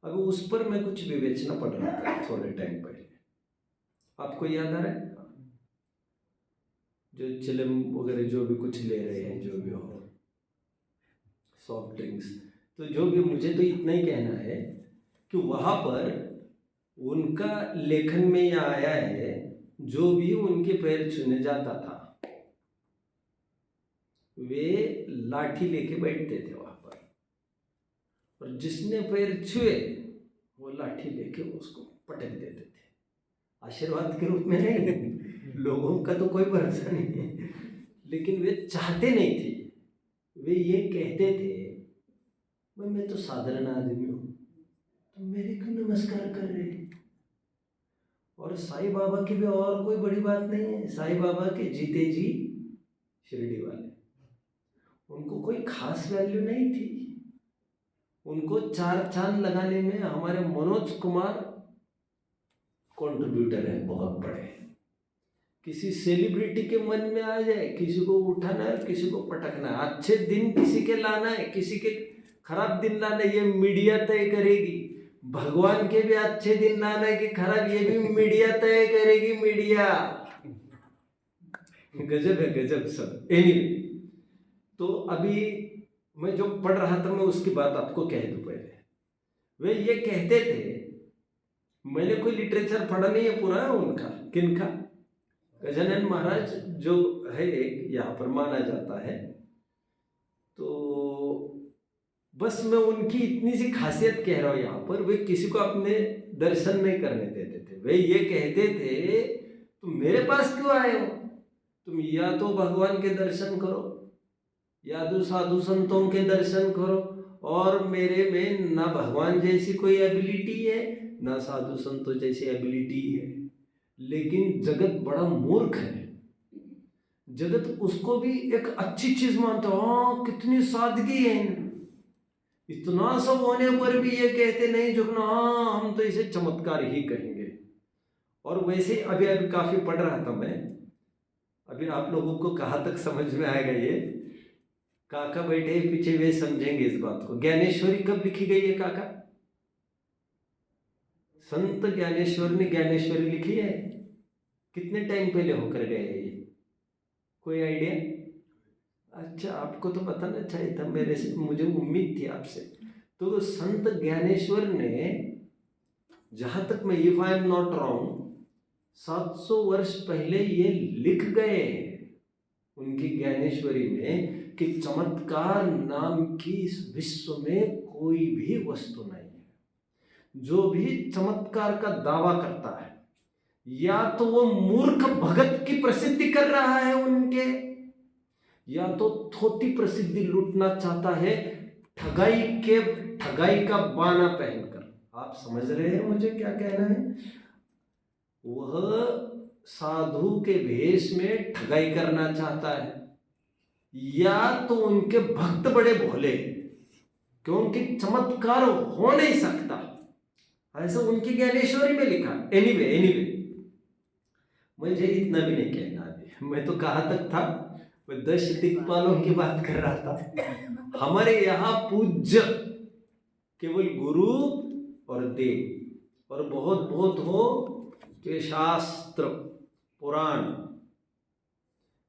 अब उस पर मैं कुछ विवेचना पढ़ रहा था थोड़े टाइम पहले, आपको याद आ रहा है? जो चिलम वगैरह जो भी कुछ ले रहे हैं, जो भी हो, सॉफ्ट ड्रिंक्स, तो जो भी, मुझे तो इतना ही कहना है कि वहाँ पर उनका लेखन में यह आया है, जो भी उनके पैर छूने जाता था वे लाठी लेके बैठते थे वहाँ पर, और जिसने पैर छुए वो लाठी लेके उसको पटक देते थे, आशीर्वाद के रूप में नहीं। लोगों का तो कोई भरोसा नहीं है, लेकिन वे चाहते नहीं थे। वे ये कहते थे, मैं तो साधारण आदमी हूँ, तो मेरे क्यों नमस्कार कर रहे हैं? और साईं बाबा की भी और कोई बड़ी बात नहीं है। साईं बाबा के जीते जी शिरडी वाले, उनको कोई खास वैल्यू नहीं थी। उनको 4 चांद लगाने में हमारे मनोज कुमार कंट्रीब्यूटर है बहुत बड़े। किसी सेलिब्रिटी के मन में आ जाए, किसी को उठाना है, किसी को पटकना है, अच्छे दिन किसी के लाना है, किसी के खराब दिन लाना है, ये मीडिया तय करेगी। भगवान के भी अच्छे दिन लाना है कि खराब, ये भी मीडिया तय करेगी, मीडिया। गजब है, गजब सब। एनीवे, तो अभी मैं जो पढ़ रहा था, मैं उसकी बात आपको कह दूं पहले। वे ये कहते थे, मैंने कोई लिटरेचर पढ़ा नहीं है पूरा उनका, किनका, गजानन महाराज जो है एक यहाँ पर माना जाता है, तो बस मैं उनकी इतनी सी खासियत कह रहा हूँ यहाँ पर। वे किसी को अपने दर्शन नहीं करने देते थे। वे ये कहते थे, तुम मेरे पास क्यों आए हो? तुम या तो भगवान के दर्शन करो या तो साधु संतों के दर्शन करो, और मेरे में ना भगवान जैसी कोई एबिलिटी है ना साधु संतों जैसी एबिलिटी है। लेकिन जगत बड़ा मूर्ख है। जगत उसको भी एक अच्छी चीज मानता है। हाँ, कितनी सादगी है, इतना सब होने पर भी ये कहते नहीं झुकना, हाँ हम तो इसे चमत्कार ही कहेंगे। और वैसे अभी काफी पढ़ रहा था मैं, अभी आप लोगों को कहाँ तक समझ में आएगा ये, काका बैठे पीछे, वे समझेंगे इस बात को। ज्ञानेश्वरी कब लिखी गई है काका? संत ज्ञानेश्वर ने ज्ञानेश्वरी लिखी है, कितने टाइम पहले होकर गए ये, कोई आइडिया? अच्छा, आपको तो बताना चाहिए था, मेरे से मुझे उम्मीद थी आपसे। तो संत ज्ञानेश्वर ने, जहां तक मैं, if I am not wrong, 700 वर्ष पहले ये लिख गए उनकी ज्ञानेश्वरी में कि चमत्कार नाम की इस विश्व में कोई भी वस्तु नहीं है। जो भी चमत्कार का दावा करता है, या तो वो मूर्ख भगत की प्रसिद्धि कर रहा है उनके, या तो थोटी प्रसिद्धि लूटना चाहता है ठगाई का बाना पहनकर। आप समझ रहे हैं मुझे क्या कहना है? वह साधु के भेष में ठगाई करना चाहता है, या तो उनके भक्त बड़े भोले क्योंकि चमत्कार हो नहीं सकता, ऐसा उनकी ज्ञानेश्वरी में लिखा। एनीवे मुझे इतना भी नहीं कहना अभी, मैं तो कहाँ तक था, मैं 10 दिक्पालों की बात कर रहा था। हमारे यहाँ पूज्य केवल गुरु और देव, और बहुत बहुत हो तो शास्त्र पुराण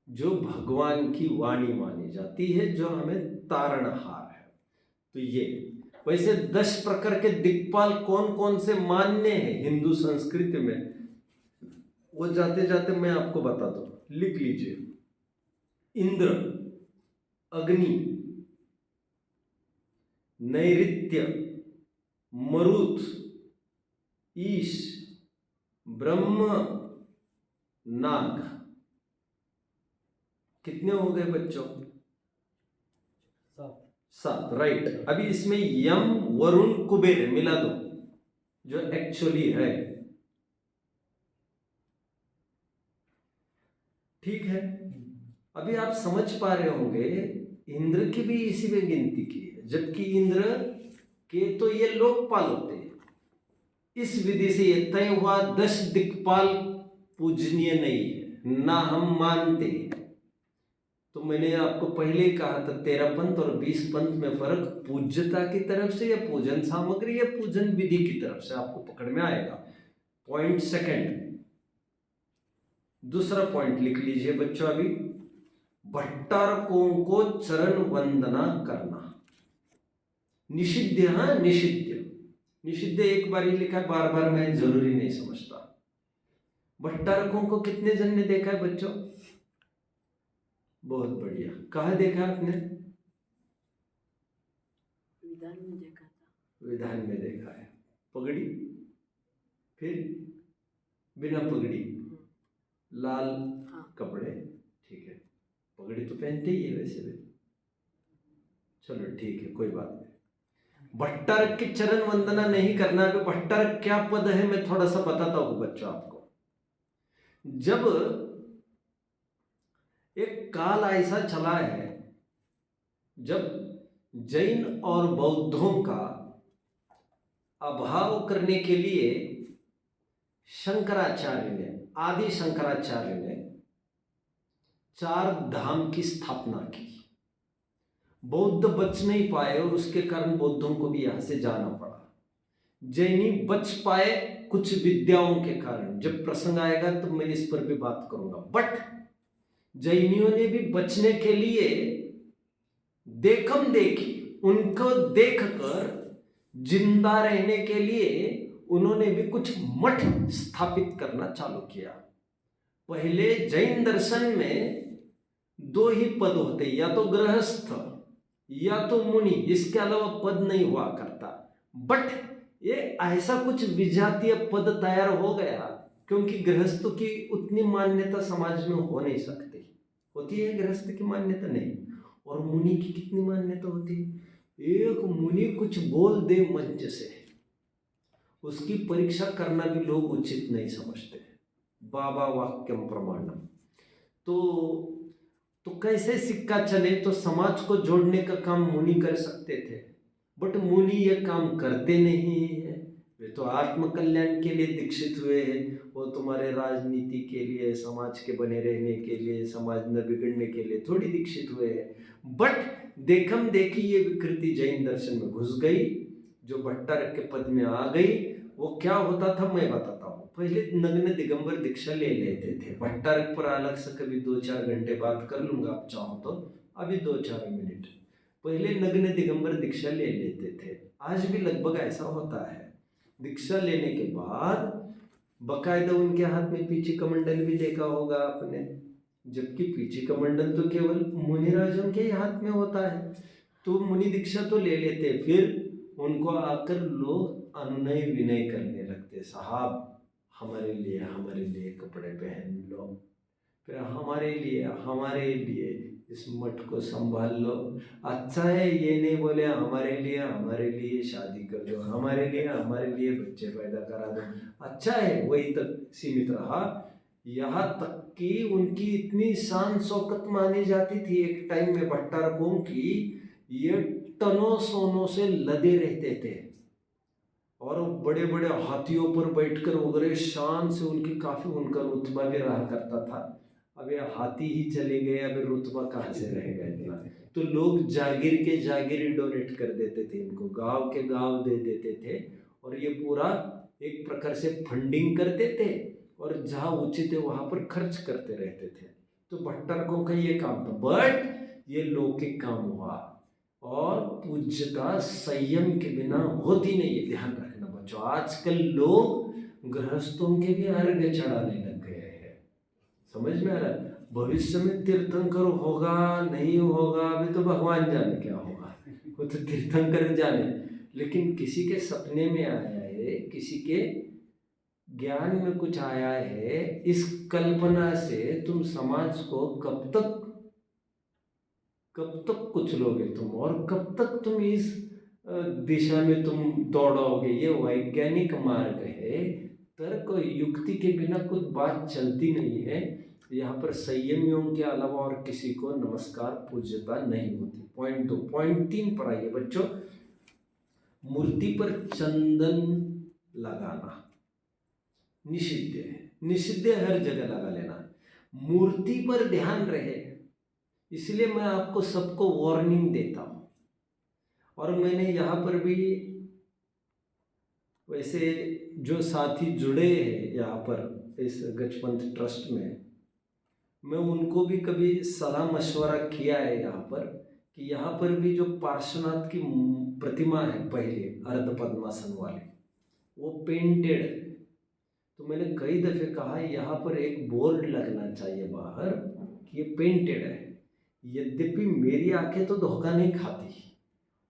जो भगवान की वाणी मानी जाती है, जो हमें तारणहार है। तो ये वैसे 10 प्रकार के दिक्पाल कौन कौन से मान्य हैं हिंदू संस्कृति में, वो जाते जाते मैं आपको बता दूं, लिख लीजिए। इंद्र, अग्नि, नैऋत्य, मरुत, ईश, ब्रह्म, नाग। कितने हो गए बच्चों? 7, राइट। अभी इसमें यम, वरुण, कुबेर मिला दो, जो एक्चुअली है। ठीक है, अभी आप समझ पा रहे होंगे, इंद्र की भी इसी में गिनती की है, जबकि इंद्र के तो ये लोकपाल होते हैं। इस विधि से ये तय हुआ 10 दिक्पाल पूजनीय नहीं है, ना हम मानते। तो मैंने आपको पहले ही कहा था 13 पंथ और 20 पंथ में फर्क पूज्यता की तरफ से, या पूजन सामग्री या पूजन विधि की तरफ से आपको पकड़ में आएगा। पॉइंट सेकंड, दूसरा पॉइंट लिख लीजिए बच्चों अभी, भट्टारकों को चरण वंदना करना निषिद्ध। हाँ, निषिद्ध एक बार ही लिखा है, बार बार मैं जरूरी नहीं समझता। भट्टारकों को कितने जन ने देखा है बच्चों? बहुत बढ़िया। कहाँ देखा आपने? विधान में देखा था। विधान में देखा है। पगड़ी, फिर बिना पगड़ी, लाल कपड़े, ठीक है। पगड़ी तो पहनते ही है वैसे भी, चलो ठीक है, कोई बात नहीं। भट्टारक की चरण वंदना नहीं करना। भी भट्टारक क्या पद है, मैं थोड़ा सा बताता हूं बच्चों आपको। जब एक काल ऐसा चला है जब जैन और बौद्धों का अभाव करने के लिए शंकराचार्य ने, आदि शंकराचार्य ने 4 धाम की स्थापना की। बौद्ध बच नहीं पाए और उसके कारण बौद्धों को भी यहां से जाना पड़ा। जैनी बच पाए कुछ विद्याओं के कारण, जब प्रसंग आएगा तो मैं इस पर भी बात करूंगा। बट जैनियों ने भी बचने के लिए देखम देखी, उनको देखकर जिंदा रहने के लिए उन्होंने भी कुछ मठ स्थापित करना चालू किया। पहले जैन दर्शन में 2 ही पद होते, या तो गृहस्थ या तो मुनि, इसके अलावा पद नहीं हुआ करता। बट ये ऐसा कुछ विजातीय पद तैयार हो गया, क्योंकि गृहस्थ की उतनी मान्यता समाज में हो नहीं सकती। होती है गृहस्थ की मान्यता नहीं, और मुनि की कितनी मान्यता होती है। एक मुनि कुछ बोल दे मंच से, उसकी परीक्षा करना भी लोग उचित नहीं समझते। बाबा वाक्यम प्रमाणम। तो कैसे सिक्का चले, तो समाज को जोड़ने का काम मुनि कर सकते थे, बट मुनि ये काम करते नहीं है। वे तो आत्म कल्याण के लिए दीक्षित हुए हैं, वो तुम्हारे राजनीति के लिए, समाज के बने रहने के लिए, समाज न बिगड़ने के लिए थोड़ी दीक्षित हुए हैं। बट देखम देखी ये विकृति जैन दर्शन में घुस गई, जो भट्टारक के पद में आ गई। वो क्या होता था मैं बताता हूँ। पहले नग्न दिगंबर दीक्षा ले लेते थे। भट्टारक पर अलग से कभी 2-4 घंटे बात कर लूंगा आप चाहो तो, अभी 2-4 मिनट। पहले नग्न दिगंबर दीक्षा ले लेते थे, आज भी लगभग ऐसा होता है। दीक्षा लेने के बाद बकायदा उनके हाथ में पीछे कमंडल भी देखा होगा आपने, जबकि पीछे कमंडल तो केवल मुनिराजों के हाथ में होता है। तो मुनि दीक्षा तो ले लेते, फिर उनको आकर लोग अनुनय विनय करने लगते, साहब हमारे लिए कपड़े पहन लो, फिर हमारे लिए इस मठ को संभाल लो। अच्छा है ये नहीं बोले हमारे लिए शादी कर दो, हमारे लिए बच्चे पैदा करा दो। अच्छा है वही तक सीमित रहा। यहाँ तक कि उनकी इतनी शान शौकत मानी जाती थी एक टाइम में भट्टारकों की, ये टनों सोनों से लदे रहते थे और बड़े बड़े हाथियों पर बैठकर वगैरह शान से उनकी काफी उनका रुतबा भी रहा करता था। अब ये हाथी ही चले गए, अब रुतबा कहाँ से रहेगा इतना। तो लोग जागीर के जागीर डोनेट कर देते थे इनको, गांव के गांव दे देते थे और ये पूरा एक प्रकार से फंडिंग करते थे और जहाँ उचित है वहाँ पर खर्च करते रहते थे। तो भट्टारकों का ये काम था, बट ये लौकिक काम हुआ और पूज्यता संयम के बिना होती नहीं है। ध्यान रखना बच्चों, आजकल लोग गृहस्थों के भी अर्घ्य चढ़ाने लग गए हैं। समझ में आ रहा है? भविष्य में तीर्थंकर होगा नहीं होगा अभी तो भगवान जाने क्या होगा, वो तो तीर्थंकर जाने। लेकिन किसी के सपने में आया है, किसी के ज्ञान में कुछ आया है, इस कल्पना से तुम समाज को कब तक कुछ लोगे तुम, और कब तक तुम इस दिशा में तुम दौड़ोगे। ये वैज्ञानिक मार्ग है, तर्क युक्ति के बिना कुछ बात चलती नहीं है। यहाँ पर संयमियों के अलावा और किसी को नमस्कार पूज्यता नहीं होती। पॉइंट 2। पॉइंट 3 पर आइए बच्चों, मूर्ति पर चंदन लगाना निषिद्ध है। निषिद्ध हर जगह लगा लेना, मूर्ति पर ध्यान रहे। इसलिए मैं आपको सबको वार्निंग देता हूँ। और मैंने यहाँ पर भी वैसे जो साथी जुड़े हैं यहाँ पर इस गजपंथ ट्रस्ट में, मैं उनको भी कभी सलाह मशवरा किया है यहाँ पर कि यहाँ पर भी जो पार्श्वनाथ की प्रतिमा है पहले अर्ध पद्मासन वाली, वो पेंटेड है। तो मैंने कई दफ़े कहा यहाँ पर एक बोर्ड लगना चाहिए बाहर कि ये पेंटेड है। यद्यपि मेरी आंखें तो धोखा नहीं खाती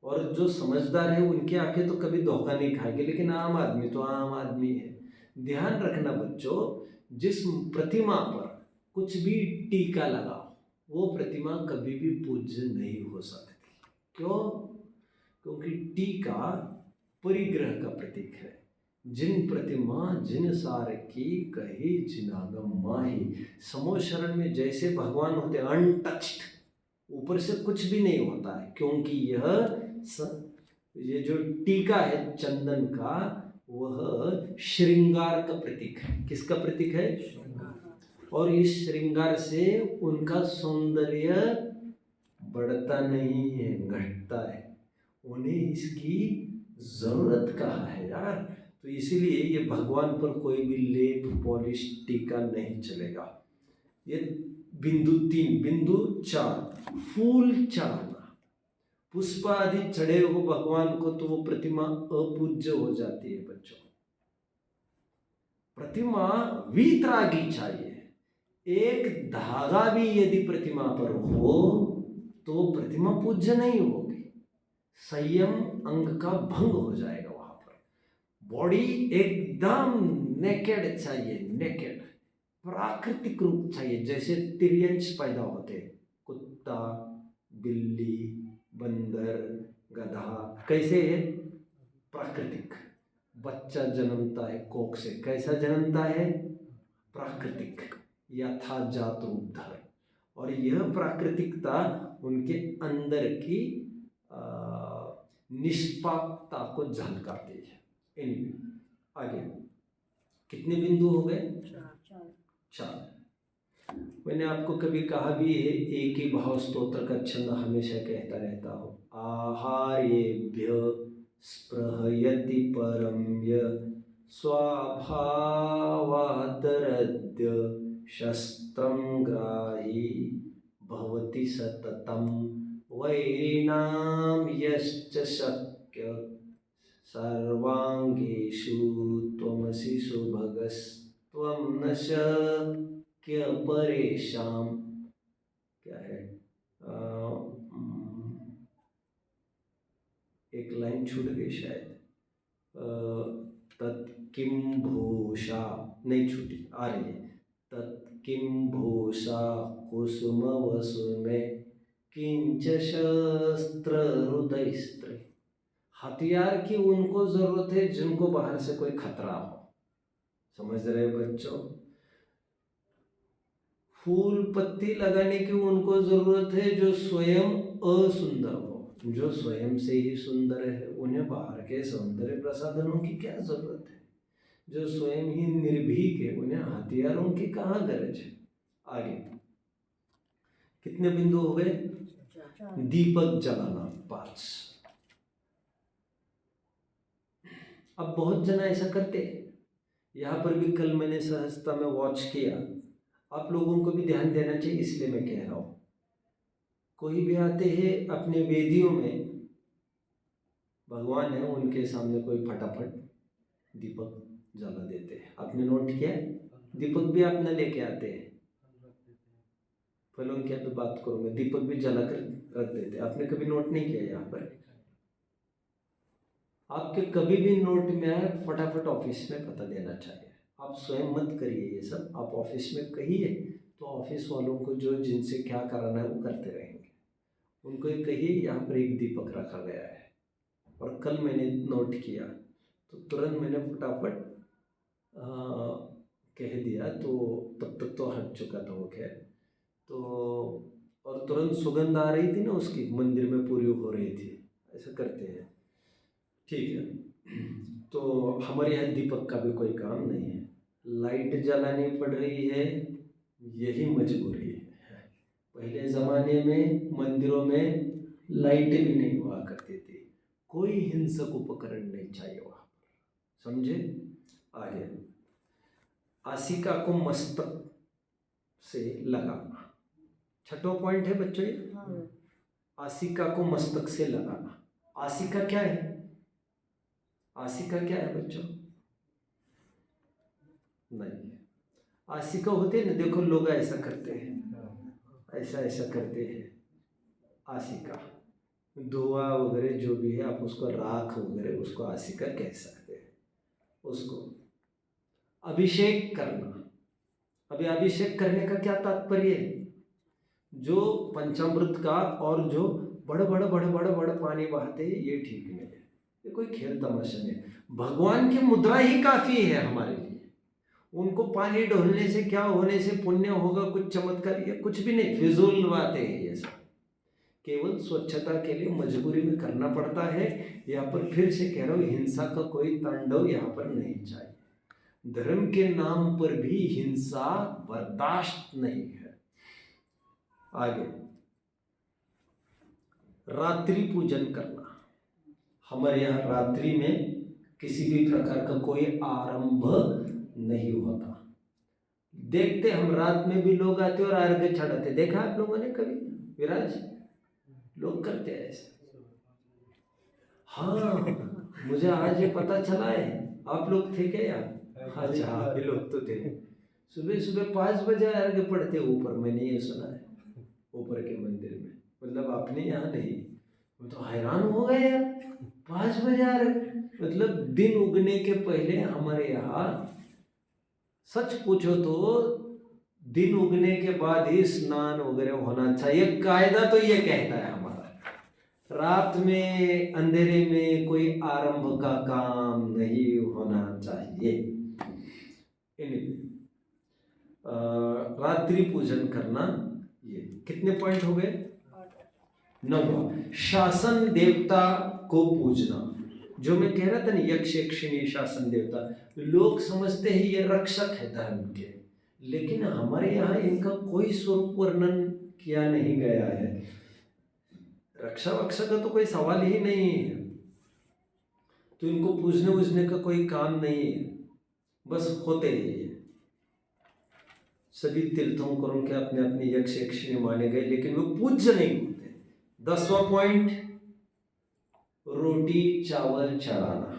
और जो समझदार है उनकी आंखें तो कभी धोखा नहीं खाएगी, लेकिन आम आदमी तो आम आदमी है। ध्यान रखना बच्चों, जिस प्रतिमा पर कुछ भी टीका लगाओ वो प्रतिमा कभी भी पूज्य नहीं हो सकती। क्यों? क्योंकि टीका परिग्रह का प्रतीक है। जिन प्रतिमा जिन सार की कही जिनागम माही। समो शरण में जैसे भगवान होते अनटच्ड, ऊपर से कुछ भी नहीं होता है, क्योंकि ये जो टीका है चंदन का, वह श्रृंगार का प्रतीक है। किसका प्रतीक है? और इस श्रृंगार से उनका सौंदर्य बढ़ता नहीं है, घटता है। उन्हें इसकी जरूरत कहाँ है यार। तो इसीलिए ये भगवान पर कोई भी लेप पॉलिश टीका नहीं चलेगा। ये बिंदु 3। बिंदु 4, फूल चढ़ाना। पुष्प आदि चढ़े हो भगवान को तो वो प्रतिमा अपूज्य हो जाती है बच्चों। प्रतिमा वीतरागी चाहिए। एक धागा भी यदि प्रतिमा पर हो तो प्रतिमा पूज्य नहीं होगी। संयम अंग का भंग हो जाएगा वहां पर। बॉडी एकदम नेकेड चाहिए, नेकेड प्राकृतिक रूप चाहिए। जैसे तिर्यंश पैदा होते, कुत्ता, बिल्ली, बंदर, गधा, कैसे है? प्राकृतिक। बच्चा जन्मता है कोख से, कैसा जन्मता है? प्राकृतिक, यथाजात रूप धारण। और यह प्राकृतिकता उनके अंदर की निष्पापता को झलकाती है। एनीवे, आगे कितने बिंदु हो गए? 4। मैंने आपको कभी कहा भी है, एक ही भाव स्तोत्र का छंद हमेशा कहता रहता हो। आहार्येभ्य स्पृहयति परम्य स्वाभावादरद्य शस्त्रं ग्राही भवति सततं वैरिणां यश्च शक्य सर्वांगेषु त्वमसि सुभगस्त्वं न शक्य परेषां। क्या है? एक लाइन छूट गई शायद। तत्किं भूषा नहीं छूटी, आ रही है। तत्किं भूषा कुसुम वसुमे किंच शस्त्र हृदय स्त्री। हथियार की उनको जरूरत है जिनको बाहर से कोई खतरा हो। समझ रहे बच्चों? फूल पत्ती लगाने की उनको जरूरत है जो स्वयं असुंदर हो। जो स्वयं से ही सुंदर है उन्हें बाहर के सौंदर्य प्रसाधनों की क्या जरूरत है। जो स्वयं ही निर्भीक है उन्हें हथियारों की कहाँ गरज है। आगे कितने बिंदु हो गए? दीपक जलाना 5। अब बहुत जन ऐसा करते हैं। यहाँ पर भी कल मैंने सहजता में वॉच किया, आप लोगों को भी ध्यान देना चाहिए इसलिए मैं कह रहा हूँ। कोई भी आते हैं अपने वेदियों में, भगवान है उनके सामने कोई फटाफट दीपक जला देते हैं। आपने नोट किया है? दीपक भी आप न लेके आते हैं, फलों की आप बात करूंगा, दीपक भी जला कर रख देते हैं। आपने कभी नोट नहीं किया? यहाँ पर आपके कभी भी नोट में आए फटाफट ऑफिस में पता देना चाहिए। आप स्वयं मत करिए ये सब, आप ऑफिस में कहिए तो ऑफिस वालों को जो जिनसे क्या कराना है वो करते रहेंगे। उनको ये कहिए यहाँ पर एक दीपक रखा गया है। और कल मैंने नोट किया तो तुरंत मैंने फटाफट कह दिया, तो तब तक तो हट चुका था वो खैर। तो और तुरंत सुगंध आ रही थी ना उसकी, मंदिर में पूरी हो रही थी। ऐसा करते हैं, ठीक है। तो हमारे यहाँ दीपक का भी कोई काम नहीं है, लाइट जलानी पड़ रही है, यही मजबूरी है। पहले ज़माने में मंदिरों में लाइटें भी नहीं हुआ करती थी, कोई हिंसक उपकरण नहीं चाहिए वहाँ पर, समझे? आगे आसिका को मस्तक से लगाना, छठवां पॉइंट है बच्चों ये। आसिका को मस्तक से लगाना। आसिका क्या है? आसिका क्या है बच्चों? नहीं, आसिका होते हैं ना, देखो लोग ऐसा करते हैं, ऐसा ऐसा करते हैं। आसिका धुआं वगैरह जो भी है, आप उसको राख वगैरह उसको आसिका कह सकते हैं। उसको अभिषेक करना। अभी अभिषेक करने का क्या तात्पर्य है? जो पंचामृत का और जो बड़ पानी बहाते हैं ये ठीक नहीं है, ये कोई खेल तमाशा नहीं। भगवान की मुद्रा ही काफी है हमारे लिए। उनको पानी ढोलने से क्या होने से पुण्य होगा, कुछ चमत्कार, ये कुछ भी नहीं, फिजूल बातें हैं ये सब। केवल स्वच्छता के लिए मजबूरी में करना पड़ता है। यहाँ पर फिर से कह रहा हूँ, हिंसा का कोई तांडव यहाँ पर नहीं चाहिए। धर्म के नाम पर भी हिंसा बर्दाश्त नहीं है। आगे रात्रि पूजन करना। हमारे यहाँ रात्रि में किसी भी प्रकार का कोई आरंभ नहीं होता। देखते हम रात में भी लोग आते और अर्घ्य चढ़ाते, देखा आप लोगों ने कभी? विराज लोग करते हैं ऐसे। हाँ, मुझे आज ये पता चला है, आप लोग थे क्या यार? अच्छा, आप भी लोग तो थे। सुबह सुबह 5 बजे अर्घ्य पढ़ते ऊपर, मैंने ये सुना है ऊपर के मंदिर में, मतलब अपने यहाँ नहीं। मैं तो हैरान हो गया यार, 5 बजे अर्घ्य, मतलब दिन उगने के पहले हमारे यहाँ, सच पूछो तो दिन उगने के बाद ही स्नान वगैरह होना चाहिए। कायदा तो ये कहता है हमारा, रात में अंधेरे में कोई आरंभ का काम नहीं होना चाहिए। रात्रि पूजन करना। ये कितने पॉइंट हो गए? 9वां, शासन देवता को पूजना। जो मैं कह रहा था ना, यक्ष यक्षिणी शासन देवता, लोग समझते हैं ये रक्षक है धर्म के, लेकिन हमारे यहाँ इनका कोई स्वरूप वर्णन किया नहीं गया है। रक्षा वक्षा का तो कोई सवाल ही नहीं है, तो इनको पूजने वूजने का कोई काम नहीं है, बस होते ही है। सभी तीर्थंकरों के अपने अपने यक्ष यक्षिणी माने गए, लेकिन वो पूज्य नहीं होते। 10वां पॉइंट, रोटी चावल चढ़ाना।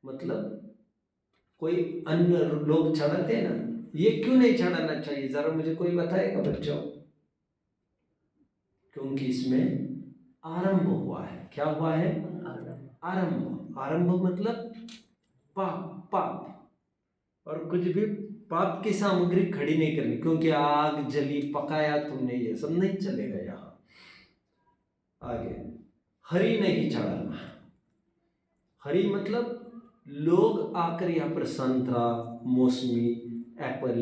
मतलब कोई अन्न लोग चढ़ाते हैं ना, ये क्यों नहीं चढ़ाना चाहिए, जरा मुझे कोई बताएगा बच्चों? क्योंकि इसमें आरंभ हुआ है। क्या हुआ है? आरंभ। आरंभ मतलब पाप, पाप, और कुछ भी पाप की सामग्री खड़ी नहीं करनी, क्योंकि आग जली, पकाया तुमने, ये सब नहीं चलेगा यहाँ। आगे हरी नहीं चढ़ाना। हरी मतलब लोग आकर यहाँ पर संतरा, मौसमी, एप्पल,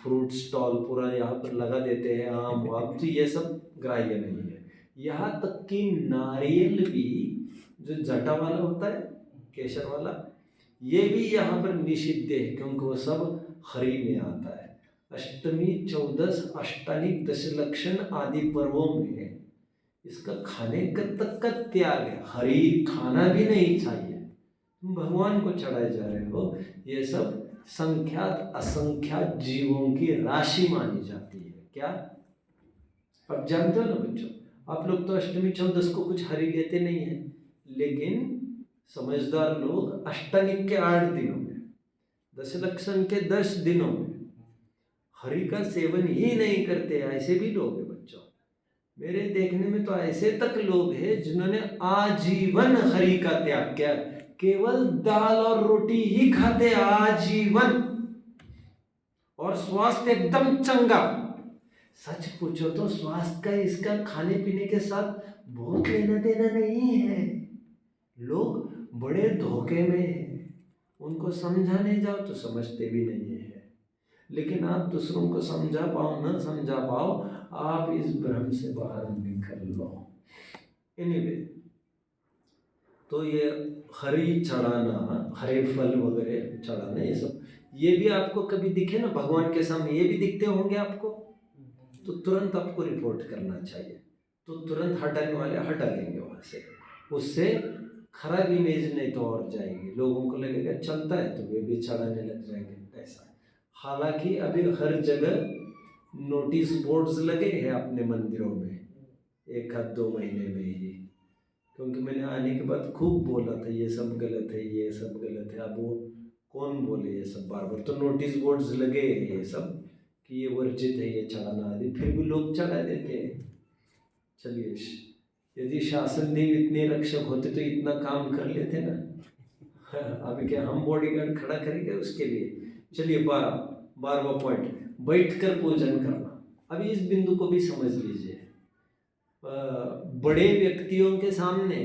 फ्रूट स्टॉल पूरा यहाँ पर लगा देते हैं, आम वाम, तो ये सब ग्राह्य नहीं है। यहाँ तक कि नारियल भी जो जटा वाला होता है, केसर वाला, ये भी यहाँ पर निषिद्ध है, क्योंकि वो सब हरि में आता है। अष्टमी, चौदस, अष्टानिक, दशलक्षण आदि पर्वों में इसका खाने का तक का त्याग है। हरि खाना भी नहीं चाहिए, तुम भगवान को चढ़ाए जा रहे हो। ये सब संख्यात असंख्यात जीवों की राशि मानी जाती है। क्या आप जानते हो ना बच्चों, आप लोग तो अष्टमी चौदस को कुछ हरि लेते नहीं है, लेकिन समझदार लोग अष्टानिक के 8 दिनों में, दशलक्षण के 10 दिनों में हरि का सेवन ही नहीं करते। ऐसे भी लोग हैं बच्चों, मेरे देखने में तो ऐसे तक लोग हैं जिन्होंने आजीवन हरि का त्याग किया, केवल दाल और रोटी ही खाते आजीवन, और स्वास्थ्य एकदम चंगा। सच पूछो तो स्वास्थ्य का इसका खाने पीने के साथ बहुत लेना देना नहीं है। लोग बड़े धोखे में हैं, उनको समझाने जाओ तो समझते भी नहीं है। लेकिन आप दूसरों को समझा पाओ ना समझा पाओ, आप इस भ्रम से बाहर निकल लो। एनीवे, तो ये हरि चढ़ाना, हरे फल वगैरह चढ़ाना, ये सब, ये भी आपको कभी दिखे ना भगवान के सामने, ये भी दिखते होंगे आपको, तो तुरंत आपको रिपोर्ट करना चाहिए। तो तुरंत हटाने वाले हटा देंगे वहाँ से, उससे खराब इमेज नहीं तो और जाएगी, लोगों को लगेगा चलता है तो वे भी चढ़ाने लग जाएंगे। ऐसा हालांकि अभी हर जगह नोटिस बोर्ड्स लगे हैं अपने मंदिरों में, 1-2 महीने में ही, क्योंकि मैंने आने के बाद खूब बोला था ये सब गलत है, ये सब गलत है। अब वो कौन बोले ये सब बार बार, तो नोटिस बोर्ड्स लगे हैं ये सब कि ये वर्जित है ये चढ़ाना आदि, फिर भी लोग चढ़ा देते हैं। चलिए, यदि शासन देव इतने रक्षक होते तो इतना काम कर लेते ना। अभी क्या हम बॉडीगार्ड खड़ा करेंगे उसके लिए। चलिए, 12वां पॉइंट, बैठकर पूजन करना। अभी इस बिंदु को भी समझ लीजिए। बड़े व्यक्तियों के सामने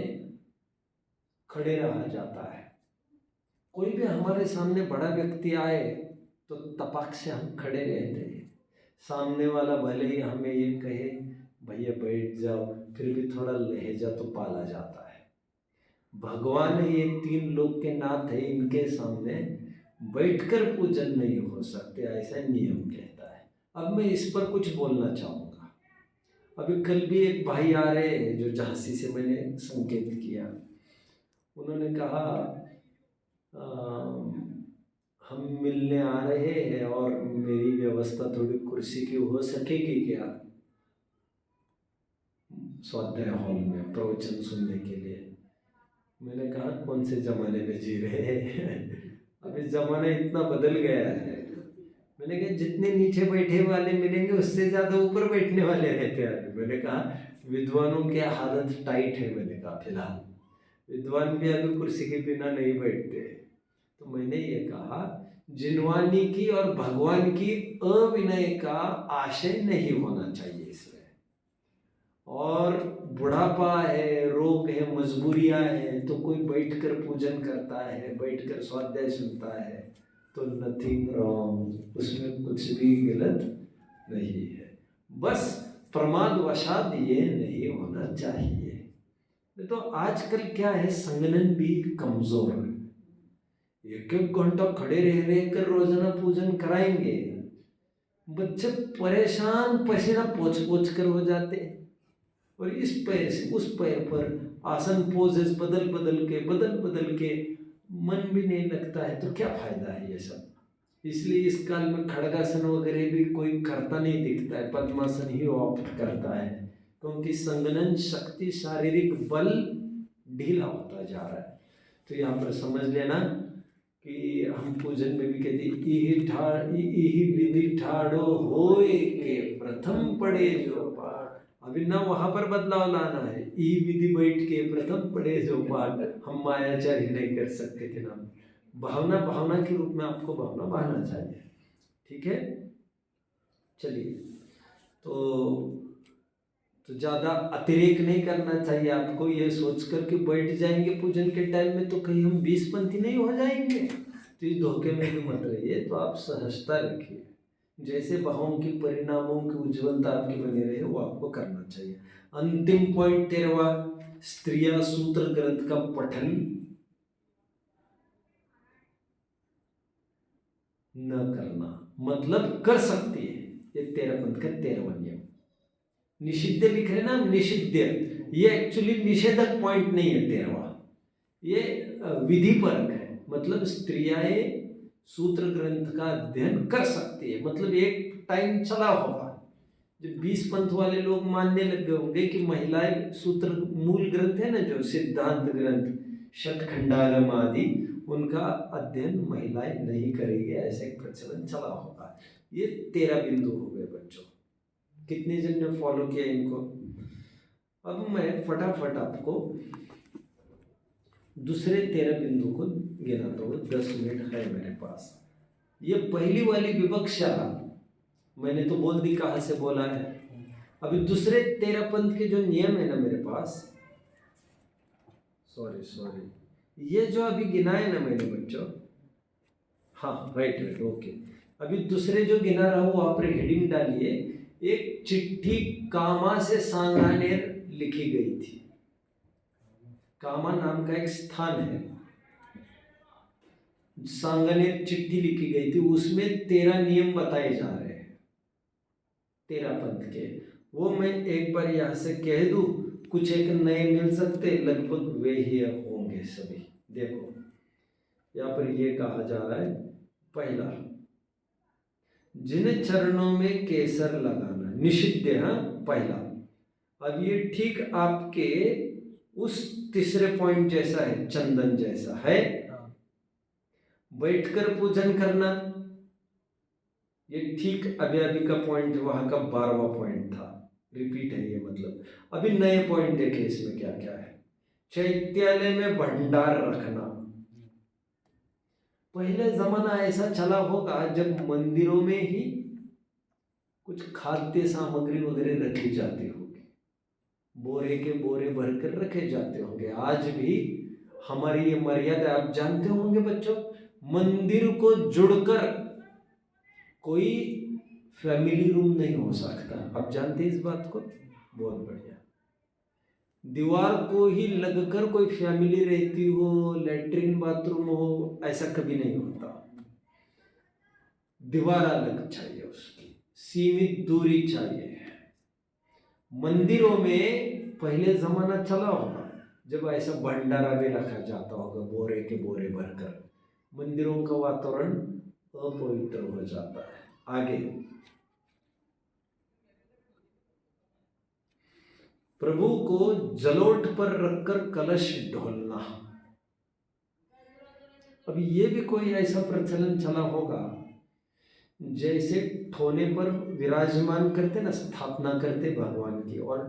खड़े रहा जाता है। कोई भी हमारे सामने बड़ा व्यक्ति आए तो तपाक से हम खड़े रहते हैं। सामने वाला भले ही हमें ये कहे भैया बैठ जाओ, फिर भी थोड़ा लहजा तो पाला जाता है। भगवान ये 3 लोक के नाथ है, इनके सामने बैठकर पूजन नहीं हो सकते, ऐसा नियम कहता है। अब मैं इस पर कुछ बोलना चाहूँगा। अभी कल भी एक भाई आ रहे हैं जो झांसी से मैंने संकेत किया, उन्होंने कहा हम मिलने आ रहे हैं और मेरी व्यवस्था थोड़ी कुर्सी की हो सकेगी क्या स्वाध्याय हॉल में प्रवचन सुनने के लिए। मैंने कहा कौन से ज़माने में जी रहे हैं, अभी ज़माना इतना बदल गया है। मैंने कहा जितने नीचे बैठे वाले मिलेंगे उससे ज़्यादा ऊपर बैठने वाले रहते हैं। मैंने कहा विद्वानों की हालत टाइट है। मैंने कहा फिलहाल विद्वान भी अभी कुर्सी के बिना नहीं बैठते। तो मैंने ये कहा जिनवानी की और भगवान की अविनय का आशय नहीं होना चाहिए इसमें। और बुढ़ापा है, रोग है, मजबूरियां हैं, तो कोई बैठकर पूजन करता है, बैठकर स्वाध्याय सुनता है, तो नथिंग रॉन्ग, उसमें कुछ भी गलत नहीं है। बस प्रमादवशात ये नहीं होना चाहिए। तो आजकल क्या है, संगठन भी कमजोर है। 1-1 घंटा खड़े रह कर रोजाना पूजन कराएंगे, बच्चे परेशान पसीना पोंछ कर हो जाते हैं। और इस पैर से उस पैर पर आसन पोजेस बदल बदल के मन भी नहीं लगता है, तो क्या फायदा है ये सब। इसलिए इस काल में खड़गासन वगैरह भी कोई करता नहीं दिखता है, पद्मासन ही ऑप्ट करता है, क्योंकि संगठन शक्ति, शारीरिक बल ढीला होता जा रहा है। तो यहाँ पर समझ लेना कि हम पूजन में भी कहते इही विधि ठाड़ो होए के प्रथम पड़े जो पाठ। अभी ना वहाँ पर बदलाव लाना है, ई विधि बैठ के प्रथम पड़े जो पाठ। हम मायाचारी नहीं कर सकते थे ना, भावना के रूप में आपको भावना बहाना चाहिए। ठीक है, चलिए, तो ज़्यादा अतिरेक नहीं करना चाहिए आपको। ये सोच कर के बैठ जाएंगे पूजन के टाइम में तो कहीं हम 20 पंथी नहीं हो जाएंगे, तो इस धोखे में भी मत रहिए। तो आप सहजता रखिए, जैसे भावों के परिणामों की उज्ज्वलता आपकी बनी रहे वो आपको करना चाहिए। अंतिम पॉइंट 13वां, स्त्रियां सूत्र ग्रंथ का पठन न करना, मतलब कर सकती है। ये 13 पंथ का 13वां नियम। निषिद्ध लिख रहे ना, निषिद्ध, ये एक्चुअली निषेधक पॉइंट नहीं है 13वां, ये विधि परक है। मतलब स्त्रियां सूत्र ग्रंथ का अध्ययन कर सकती है, मतलब एक टाइम चला होगा जब 20 पंथ वाले लोग मानने लग गए होंगे कि महिलाएं सूत्र मूल ग्रंथ है ना, जो सिद्धांत ग्रंथ षटखंडागम आदि, उनका अध्ययन महिलाएं नहीं करेंगे, ऐसे एक प्रचलन चला होगा। ये 13 बिंदु हो गए बच्चों। कितने जन ने फॉलो किया इनको? अब मैं फटाफट आपको दूसरे 13 बिंदु को गिनाता हूँ, 10 मिनट है मेरे पास। ये पहली वाली विवक्षा मैंने तो बोल दी कहाँ से बोला है। अभी दूसरे 13 पंथ के जो नियम है ना मेरे पास, सॉरी, ये जो अभी गिनाए ना मैंने बच्चों, हाँ राइट, ओके। अभी दूसरे जो गिना रहा हूँ वहां पर हेडिंग डालिए, एक चिट्ठी कामा से सांगानेर लिखी गई थी। कामा नाम का एक स्थान है, सांगानेर चिट्ठी लिखी गई थी, उसमें 13 नियम बताए जा रहे हैं 13 पंथ के। वो मैं एक बार यहाँ से कह दूं, कुछ एक नए मिल सकते, लगभग वे ही होंगे सभी। देखो यहाँ पर ये कहा जा रहा है, पहला, जिन चरणों में केसर लगाना निषिद्ध है। हाँ, पहला। अब ये ठीक आपके उस तीसरे पॉइंट जैसा है, चंदन जैसा है। बैठकर पूजन करना, ये ठीक अभी का पॉइंट वहां का 12वां पॉइंट था, रिपीट है ये। मतलब अभी नए पॉइंट देखे इसमें क्या क्या है। चैत्यालय में भंडार रखना, पहले जमाना ऐसा चला होगा जब मंदिरों में ही कुछ खाद्य सामग्री वगैरह रखी जाती होगी, बोरे के बोरे भरकर रखे जाते होंगे। आज भी हमारी ये मर्यादा आप जानते होंगे बच्चों, मंदिर को जुड़कर कोई फैमिली रूम नहीं हो सकता। आप जानते हैं इस बात को? बहुत बढ़िया। दीवार को ही लगकर कोई फैमिली रहती हो, लेटरिन बाथरूम हो, ऐसा कभी नहीं होता। दीवार अलग चाहिए, उसकी सीमित दूरी चाहिए। मंदिरों में पहले जमाना चला होगा जब ऐसा भंडारा भी रखा जाता होगा, बोरे के बोरे भरकर। मंदिरों का वातावरण अपवित्र हो जाता है। आगे, प्रभु को जलोट पर रखकर कलश ढोलना। अब ये भी कोई ऐसा प्रचलन चला होगा जैसे ठोने पर विराजमान करते ना, स्थापना करते भगवान की, और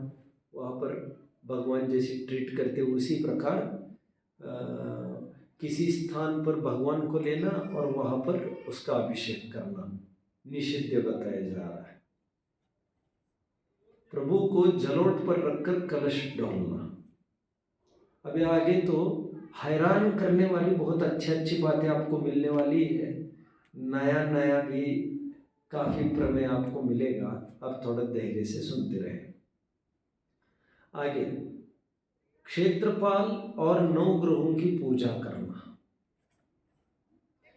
वहाँ पर भगवान जैसे ट्रीट करते, उसी प्रकार किसी स्थान पर भगवान को लेना और वहाँ पर उसका अभिषेक करना निषिद्ध बताया जा रहा है। प्रभु को जलोट पर रखकर कलश ढोलना। अभी आगे तो हैरान करने वाली बहुत अच्छी बातें आपको मिलने वाली है। नया भी काफी प्रमेय आपको मिलेगा, अब थोड़ा धैर्य से सुनते रहे। आगे, क्षेत्रपाल और 9 ग्रहों की पूजा करना।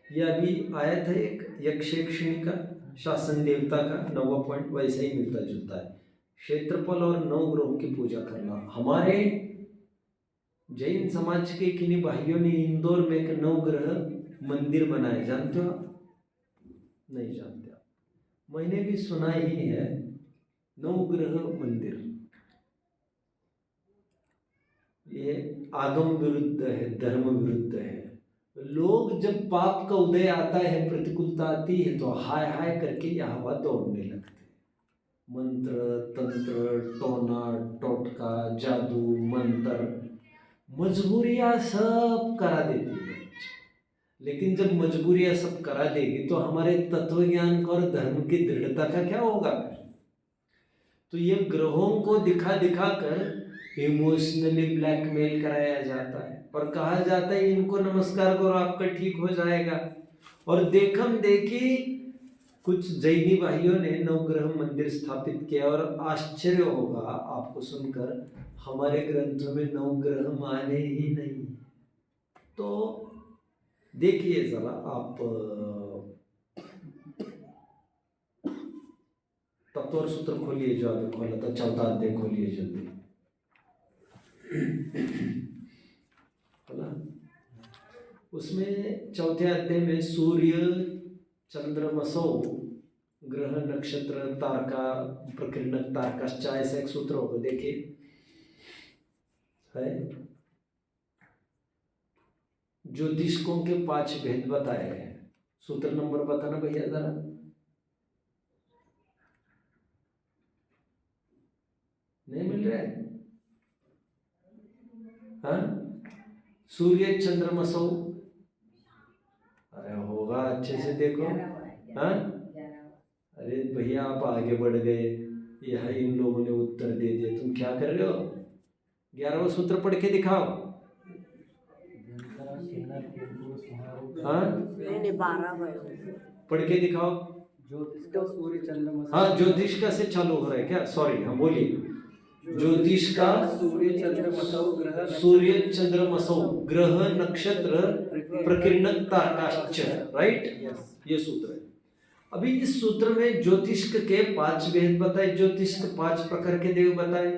यह अभी आया था एक यक्षेक्षणी का, शासन देवता का 9वां पॉइंट, वैसा ही मिलता जुलता है। क्षेत्रपाल और 9 ग्रहों की पूजा करना। हमारे जैन समाज के किन्हीं भाइयों ने इंदौर में एक 9 ग्रह मंदिर बनाया, जानते हो? नहीं जानते आप? मैंने भी सुना ही है, 9 ग्रह मंदिर। ये आगम विरुद्ध है, धर्म विरुद्ध है। लोग जब पाप का उदय आता है, प्रतिकूलता आती है, तो हाय हाय करके यहाँ दौड़ने लगते हैं। मंत्र तंत्र, टोना टोटका, जादू मंत्र, मजबूरियां सब करा देती है। लेकिन जब मजबूरियां सब करा देगी तो हमारे तत्व ज्ञान का और धर्म की दृढ़ता का क्या होगा? तो ये ग्रहों को दिखा कर इमोशनली ब्लैकमेल कराया जाता है और कहा जाता है इनको नमस्कार करो आपका ठीक हो जाएगा। और देखम देखी कुछ जैनी भाइयों ने नवग्रह मंदिर स्थापित किया और आश्चर्य होगा आपको सुनकर, हमारे ग्रंथों में नवग्रह माने ही नहीं। तो देखिए जरा आप तत्व सूत्र खोलिए, जो अभी खोला था 14 अध्याय खोलिए जल्दी। उसमें 4 अध्याय में सूर्य चंद्रमसौ ग्रह नक्षत्र तारका प्रकीर्णक तारकाश्च ऐसा एक सूत्र होगा, देखिए है। ज्योतिषकों के 5 भेद बताए हैं। सूत्र नंबर बताना भैया जरा। नहीं मिल रहा है? हाँ, सूर्य चंद्रमसौ, अरे होगा, अच्छे से देखो। हाँ, अरे भैया आप आगे बढ़ गए, यह इन लोगों ने उत्तर दे दिया, तुम क्या कर रहे हो? 11वां सूत्र पढ़ के दिखाओ। हाँ नहीं 12 पढ़ के दिखाओ। ज्योतिष का सूर्य चंद्रमा। हाँ, ज्योतिष का से चालू हो रहा है क्या? सॉरी, हाँ बोलिए। ज्योतिष का सूर्य चंद्रमसौ ग्रह नक्षत्र प्रकीर्णक तारकाश्च, राइट, ये सूत्र है। अभी इस सूत्र में ज्योतिष के 5 भेद बताए, ज्योतिष के 5 प्रकार के देव बताए,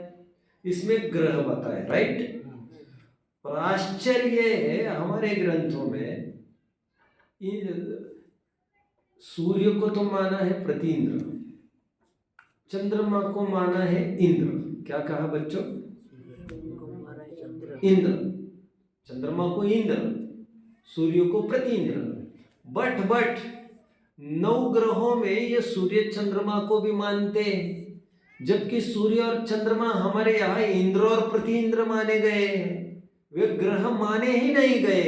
इसमें ग्रह बताए, राइट। और आश्चर्य है हमारे ग्रंथों में सूर्य को तो माना है प्रतीन्द्र, चंद्रमा को माना है इंद्र। क्या कहा बच्चों? इंद्र, चंद्रमा को इंद्र, सूर्य को प्रतीन्द्र। बट 9 ग्रहों में ये सूर्य चंद्रमा को भी मानते हैं, जबकि सूर्य और चंद्रमा हमारे यहाँ इंद्र और प्रतीन्द्र माने गए, वे ग्रह माने ही नहीं गए।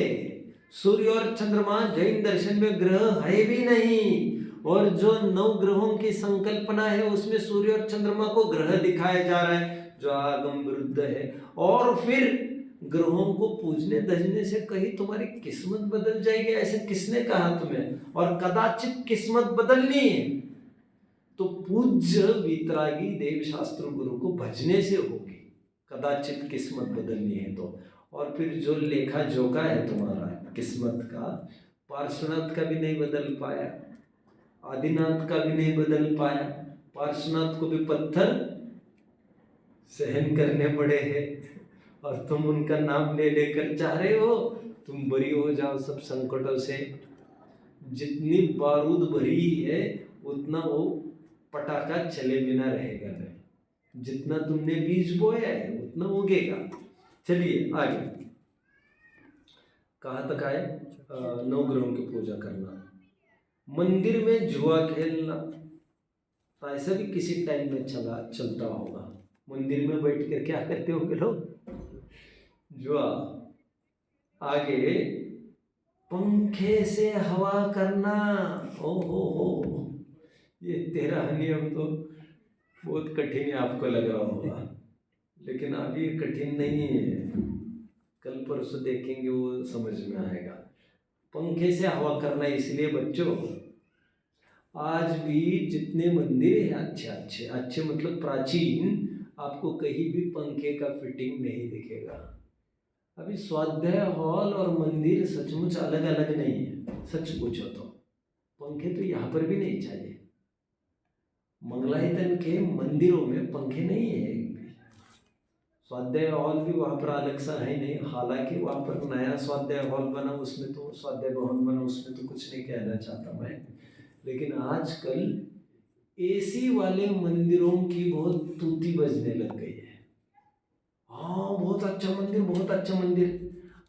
सूर्य और चंद्रमा जैन दर्शन में ग्रह है भी नहीं, और जो 9 ग्रहों की संकल्पना है उसमें सूर्य और चंद्रमा को ग्रह दिखाया जा रहा है, जो आगम विरुद्ध है। और फिर ग्रहों को पूजने धजने से कहीं तुम्हारी किस्मत बदल जाएगी, ऐसे किसने कहा तुम्हें? और कदाचित किस्मत बदलनी है तो पूज्य वितरागी देव शास्त्र गुरु को भजने से होगी, कदाचित किस्मत बदलनी है तो। और फिर जो लेखा जोखा है तुम्हारा किस्मत का, पार्श्वनाथ का भी नहीं बदल पाया, आदिनाथ का भी नहीं बदल पाया। पार्श्वनाथ को भी पत्थर सहन करने पड़े हैं, और तुम उनका नाम ले लेकर चाह रहे हो तुम बरी हो जाओ सब संकटों से। जितनी बारूद भरी है उतना वो पटाखा चले बिना रहेगा नहीं, जितना तुमने बीज बोया है उतना उगेगा। चलिए आगे, कहाँ तक आए? 9 ग्रहों की पूजा करना, मंदिर में जुआ खेलना, तो ऐसा भी किसी टाइम में चलता होगा। मंदिर में बैठ कर क्या करते होंगे लोग? जुआ। आगे पंखे से हवा करना, ओ हो, ये 13 नियम तो बहुत कठिन आपको लग रहा होगा, लेकिन अभी कठिन नहीं है, कल परसों देखेंगे वो समझ में आएगा। पंखे से हवा करना इसलिए बच्चों, आज भी जितने मंदिर हैं अच्छे मतलब प्राचीन, आपको कहीं भी पंखे का फिटिंग नहीं दिखेगा। अभी स्वाध्याय हॉल और मंदिर सचमुच अलग अलग नहीं है, सच पूछो तो पंखे तो यहाँ पर भी नहीं चाहिए। मंगलायतन के मंदिरों में पंखे नहीं है। स्वाध्याय हॉल भी वहाँ पर अलग सा है नहीं, हालांकि वहाँ पर नया स्वाध्याय हॉल बना, उसमें तो स्वाध्याय भवन बना, उसमें तो कुछ नहीं कहना चाहता मैं। लेकिन आजकल एसी वाले मंदिरों की बहुत तूती बजने लग गई है। हाँ बहुत अच्छा मंदिर, बहुत अच्छा मंदिर।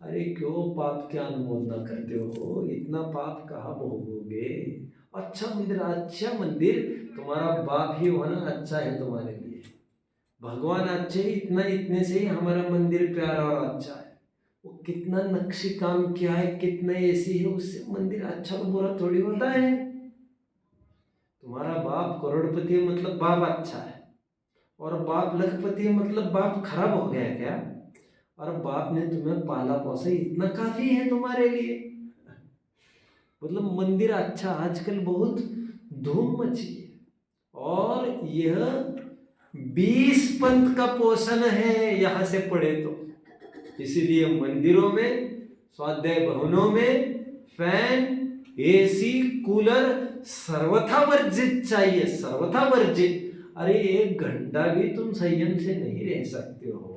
अरे क्यों पाप के अनुमोदना करते हो? इतना पाप कहाँ भोगोगे? अच्छा मंदिर तुम्हारा बाप ही होना अच्छा है तुम्हारे लिए। भगवान अच्छे, इतने से ही हमारा मंदिर प्यारा और अच्छा है। वो कितना नक्शी काम किया है, कितना एसी है, उससे मंदिर अच्छा और बुरा थोड़ी होता है। तुम्हारा बाप करोड़पति है मतलब बाप अच्छा है, और बाप लखपति है मतलब बाप खराब हो गया क्या? और बाप ने तुम्हें पाला पोसा, इतना काफी है तुम्हारे लिए। मतलब मंदिर अच्छा, आजकल बहुत धूम मची है। और यह 20 पंथ का पोषण है यहाँ से पढ़े तो। इसीलिए मंदिरों में, स्वाध्याय भवनों में फैन, एसी, कूलर सर्वथा वर्जित चाहिए, सर्वथा वर्जित। अरे 1 घंटा भी तुम संयम से नहीं रह सकते हो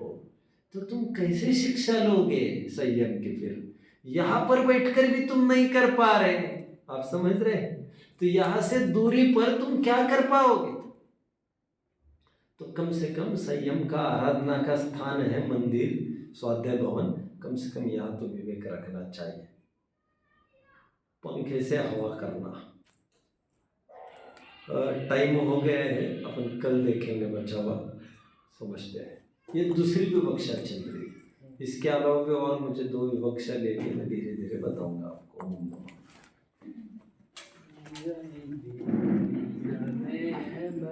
तो तुम कैसे शिक्षा लोगे संयम की? फिर यहाँ पर बैठकर भी तुम नहीं कर पा रहे, आप समझ रहे हैं? तो यहाँ से दूरी पर तुम क्या कर पाओगे? तो कम से कम संयम का आराधना का स्थान है मंदिर, स्वाध्याय भवन, कम से कम यहाँ तो विवेक रखना चाहिए। पंखे से हवा करना। टाइम हो गया है, अपन कल देखेंगे बचा हुआ, समझते हैं। ये दूसरी विवक्षा चल रही है। इसके अलावा भी और मुझे 2 विवक्षा लेके मैं धीरे धीरे बताऊंगा आपको।